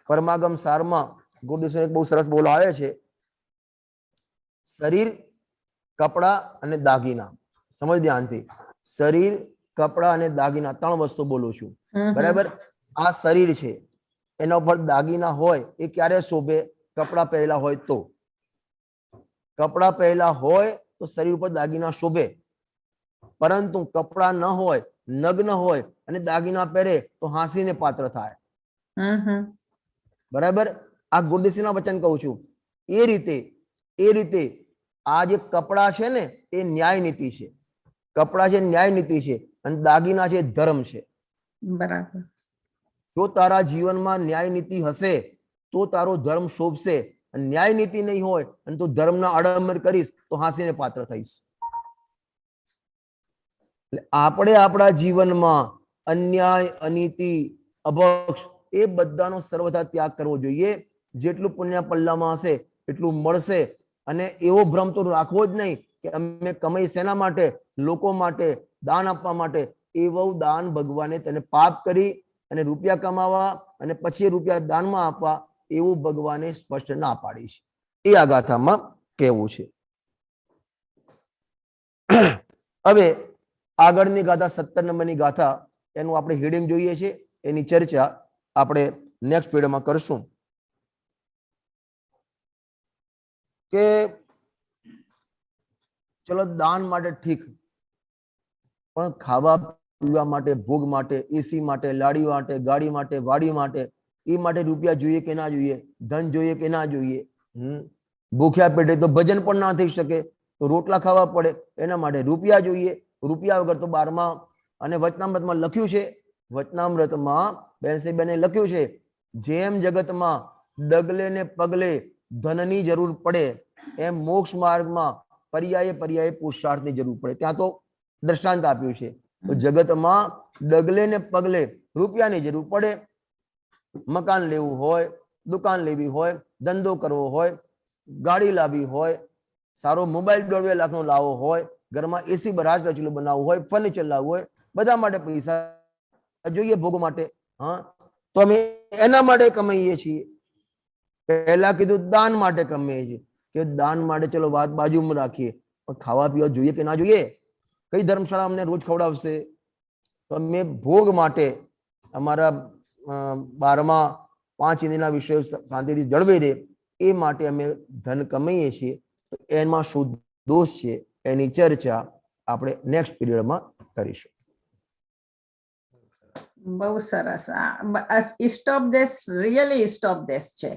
પરમાગમ સારમાં ગુરુદેવ બહુ સરસ બોલ આવે છે, શરીર, કપડા અને દાગીના. સમજ ધ્યાનથી, શરીર, કપડા અને દાગીના, ત્રણ વસ્તુ બોલું છું, બરાબર? આ શરીર છે, એના ઉપર દાગીના હોય એ ક્યારે શોભે? કપડા પહેરેલા હોય તો. કપડા પહેરેલા હોય તો શરીર ઉપર દાગીના શોભે, પરંતુ કપડા ન હોય, નગ્ન હોય અને દાગીના પહેરે તો હાંસીને પાત્ર થાય. બરાબર? આ ગુરુદેવના વચન કહું છું. એ રીતે આ જે કપડા છે ને એ ન્યાય નીતિ છે, કપડા છે ન્યાય નીતિ છે, અને દાગીના છે ધર્મ છે. બરાબર. જો તારા જીવનમાં ન્યાય નીતિ હશે તો તારો ધર્મ શોભશે, અને ન્યાય નીતિ નહીં હોય અને તું ધર્મના આડંબર કરીશ તો હાંસીને પાત્ર થઈશ. એટલે આપણે આપણા જીવનમાં અન્યાય, અનીતિ, અભક્ષ એ બધાનો સર્વથા ત્યાગ કરવો જોઈએ. જેટલું પુણ્ય પલ્લામાં હશે એટલું મળશે. અને એવો ભ્રમ તો રાખવો જ નહીં કે અમે કમાઈ શેના માટે? લોકો માટે, દાન આપવા માટે. એવું દાન ભગવાને તેને પાપ કરી અને રૂપિયા કમાવા અને પછી રૂપિયા દાનમાં આપવા, એવું ભગવાને સ્પષ્ટ ના પાડી છે. એ આ ગાથામાં કહેવું છે. હવે આગળની ગાથા 17 નંબરની ગાથા, એનું આપણે હેડિંગ જોઈએ છે, એની ચર્ચા આપણે નેક્સ્ટ પીરિયડમાં કરશું. કે ચલો દાન માટે ઠીક, પણ ખાવા પીવા માટે, ભોગ માટે, એસી માટે, લાડી માટે, ગાડી માટે, વાડી માટે, એ માટે રૂપિયા જોઈએ કે ના જોઈએ? ધન જોઈએ કે ના જોઈએ? ભૂખ્યા પેટે તો ભજન પણ ના થઈ શકે, તો રોટલા ખાવા પડે, એના માટે રૂપિયા જોઈએ. રૂપિયા વગર તો 12મા અને વચનામૃતમાં લખ્યું છે, વચનામૃતમાં બેને લખ્યું છે, જેમ જગતમાં ડગલે ને પગલે ધનની જરૂર પડે એમ મોક્ષ માર્ગમાં પર્યાયે પર્યાયે પુરુષાર્થની જરૂર પડે. ત્યાં તો દ્રષ્ટાંત આપ્યું છે. તો જગતમાં ડગલે ને પગલે રૂપિયાની જરૂર પડે. મકાન લેવું હોય, દુકાન લેવી હોય, ધંધો કરવો હોય, ગાડી લાવવી હોય, સારો મોબાઈલ 1.5 લાખનો લાવવો હોય, ઘરમાં એસી બરાજ રચેલું બનાવવું હોય, ફર્નિચર લાવવું હોય, બધા માટે પૈસા જોઈએ, ભોગ માટે. હા, તો અમે એના માટે કમાઈએ છીએ. પહેલા કીધું દાન માટે કમાઈએ છીએ, કે દાન માટે ચલો વાત બાજુમાં રાખીએ, પણ ખાવા પીવા જોઈએ કે ના જોઈએ? કઈ ધર્મશાળા અમને રોજ ખવડાવશે? તો અમે ભોગ માટે અમારા 12મા 5 ઇન્દ્રિયના વિષયો શાંતિથી જળવાઈ રહે એ માટે અમે ધન કમાઈએ છીએ. તો એમાં શું દોષ છે એની ચર્ચા આપણે નેક્સ્ટ પીરિયડમાં કરીશું. બહુ સરસ. ઇષ્ટોપદેશ રિયલી ઇષ્ટોપદેશ છે.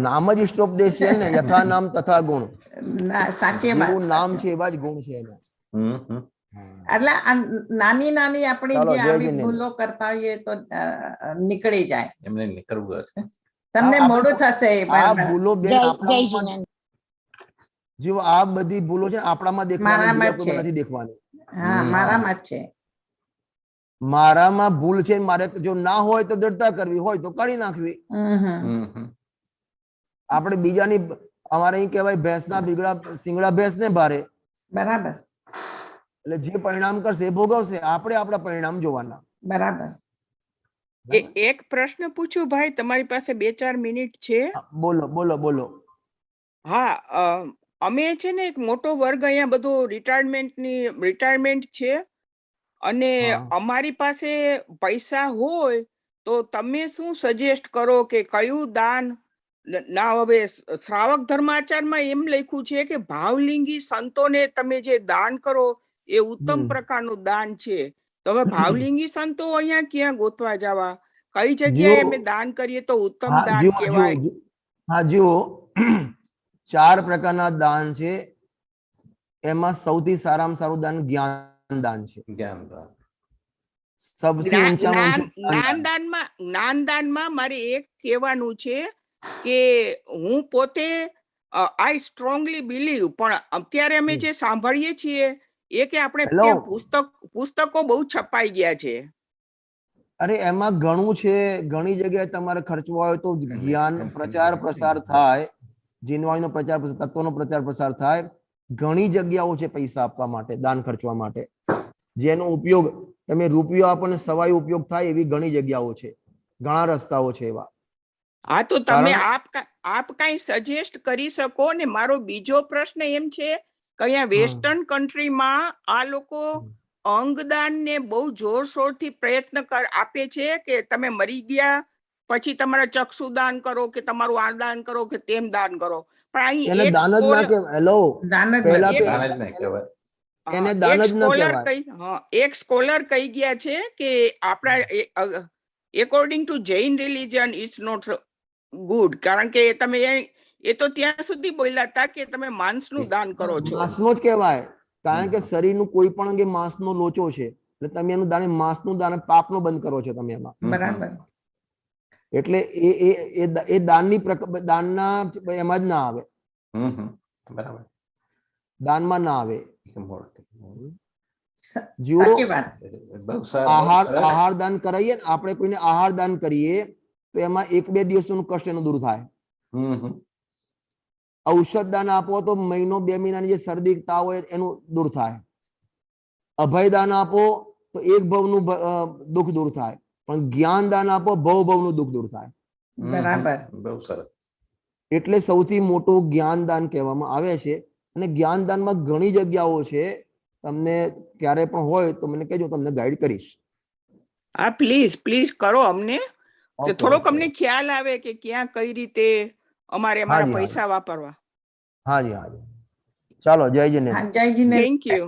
નામ જ ઇષ્ટોપદેશ છે ને, યથા નામ તથા ગુણ. સાચી જેવું નામ વાત. છે એવા જ ગુણ છે એના. એટલે આ નાની નાની આપણી ચાલો, જે જય આવી જીનેન્દ્ર. ભૂલો કરતા હોઈએ તો નીકળી જાય. એમને નીકળવું હશે. તમને આ મોડું આપણે થશે. આ ભૂલો બેન આપણામાં, જો આ બધી ભૂલો છે આપણામાં દેખવાની, મારામાં બીજા જ કોઈમાં છે. નથી દેખવાની. હા, મારામાં જ છે. મારામાં ભૂલ છે, મારે જો ના હોય તો દૃઢતા કરવી, હોય તો કાઢી નાખવી. આપણે બીજાની, અમારે અહીં કહેવાય ભેંસના બીગડા સિંગડા ભેંસને ભારે. બરાબર, એટલે જે પરિણામ કરશે એ ભોગવશે, આપણે આપણા પરિણામ જોવાના. બરાબર. એક પ્રશ્ન પૂછું ભાઈ, તમારી પાસે 2-4 મિનિટ છે? બોલો બોલો બોલો. હા, અમે છે ને એક મોટો વર્ગ અહીંયા બધો રિટાયરમેન્ટ છે, અને અમારી પાસે પૈસા હોય તો તમે શું સજેસ્ટ કરો કે કયું દાન ના હવે શ્રાવક ધર્માચારમાં એમ લખ્યું છે કે ભાવલિંગી સંતોને તમે જે દાન કરો એ ઉત્તમ હમ. પ્રકારનું દાન છે. તો હવે ભાવલિંગી સંતો અહીંયા ક્યાં ગોતવા જવા? કઈ જુઓ. જગ્યાએ અમે દાન કરીએ તો ઉત્તમ હા દાન જુઓ કહેવાય? હા જુઓ 4 પ્રકારના દાન છે. એમાં સૌથી સારામાં સારું દાન જ્ઞાન દાન છે. સૌથી ઊંચામાં ઊંચું જ્ઞાન દાન. જ્ઞાનદાનમાં મારે એક કહેવાનું છે કે હું પોતે આઈ સ્ટ્રોંગલી બિલીવ, પણ અત્યારે અમે જે સાંભળીએ છીએ એ કે આપણે Hello. ત્યાં પુસ્તકો બહુ છપાઈ ગયા છે. અરે એમાં ઘણું છે. ઘણી જગ્યાએ તમારે ખર્ચવા હોય તો જ્ઞાન પ્રચાર પ્રસાર થાય, જીનવાણીનો પ્રચાર પ્રસાર, તત્વનો પ્રચાર પ્રસાર થાય. ઘણી જગ્યાઓ છે પૈસા આપવા માટે, દાન ખર્ચવા માટે, જેનો ઉપયોગ તમે રૂપિયો આપો ને સવાય ઉપયોગ થાય એવી ઘણી જગ્યાઓ છે. ઘણા રસ્તાઓ છે એવા. હા તો તમે કારણ- આપ કઈ સજેસ્ટ કરી શકો ને? મારો બીજો પ્રશ્ન એમ છે કે અહીંયા વેસ્ટર્ન કન્ટ્રીમાં આ લોકો અંગદાન ને બહુ જોરશોરથી પ્રયત્ન આપે છે કે તમે મરી ગયા પછી તમારા ચક્ષુ દાન કરો કે તમારું આ દાન કરો કે તેમ દાન કરો. પણ અહીં એને એક દાન જ ના કહેવાય. હેલો, દાન જ પહેલા નથી. તો એને દાન જ ન કહેવાય. એક સ્કોલર કહી ગયા છે કે આપણા according to Jain religion it's not good, કારણ કે તમે એ તો ત્યાં સુધી બોલ્યા હતા કે તમે માંસનું દાન કરો છો. માંસનો જ કહેવાય, કારણ કે શરીરનું કોઈ પણ અંગે માંસનો લોચો છે એટલે તમે એનું દાન, માંસનું દાન પાપનો બંધ કરો છો તમે એમાં. બરાબર. એટલે એ દાનના એમાં જ ના આવે, બરાબર. દાનમાં ના આવે. જુઓ, સાચી વાત. આહાર દાન કરાવીએ ને આપણે, કોઈને આહાર દાન કરીએ તો એમાં 1-2 દિવસનું કષ્ટ એનું દૂર થાય. ઔષધ દાન આપો તો 1-2 મહિનાની જે શરદી તાવ હોય એનું દૂર થાય. અભય દાન આપો તો 1 ભવનું દુઃખ દૂર થાય. પણ જ્ઞાન દાન આપો ભવનું દુઃખ દૂર થાય. બરાબર. બહુ સરસ. એટલે સૌથી મોટું જ્ઞાન દાન કહેવામાં આવે છે. અને જ્ઞાન દાનમાં ઘણી જગ્યાઓ છે. તમને ક્યારે પણ હોય તો મને કહેજો, તમને ગાઈડ કરીશ. હા પ્લીઝ કરો અમને, કે Okay, થોડોક okay. અમને ખ્યાલ આવે કે ક્યાં કઈ રીતે અમારે હાજી, અમારા હાજી. પૈસા વાપરવા. હાજી હાજી, ચાલો જય જીનેન્દ્ર. જય જીને થેન્ક યુ.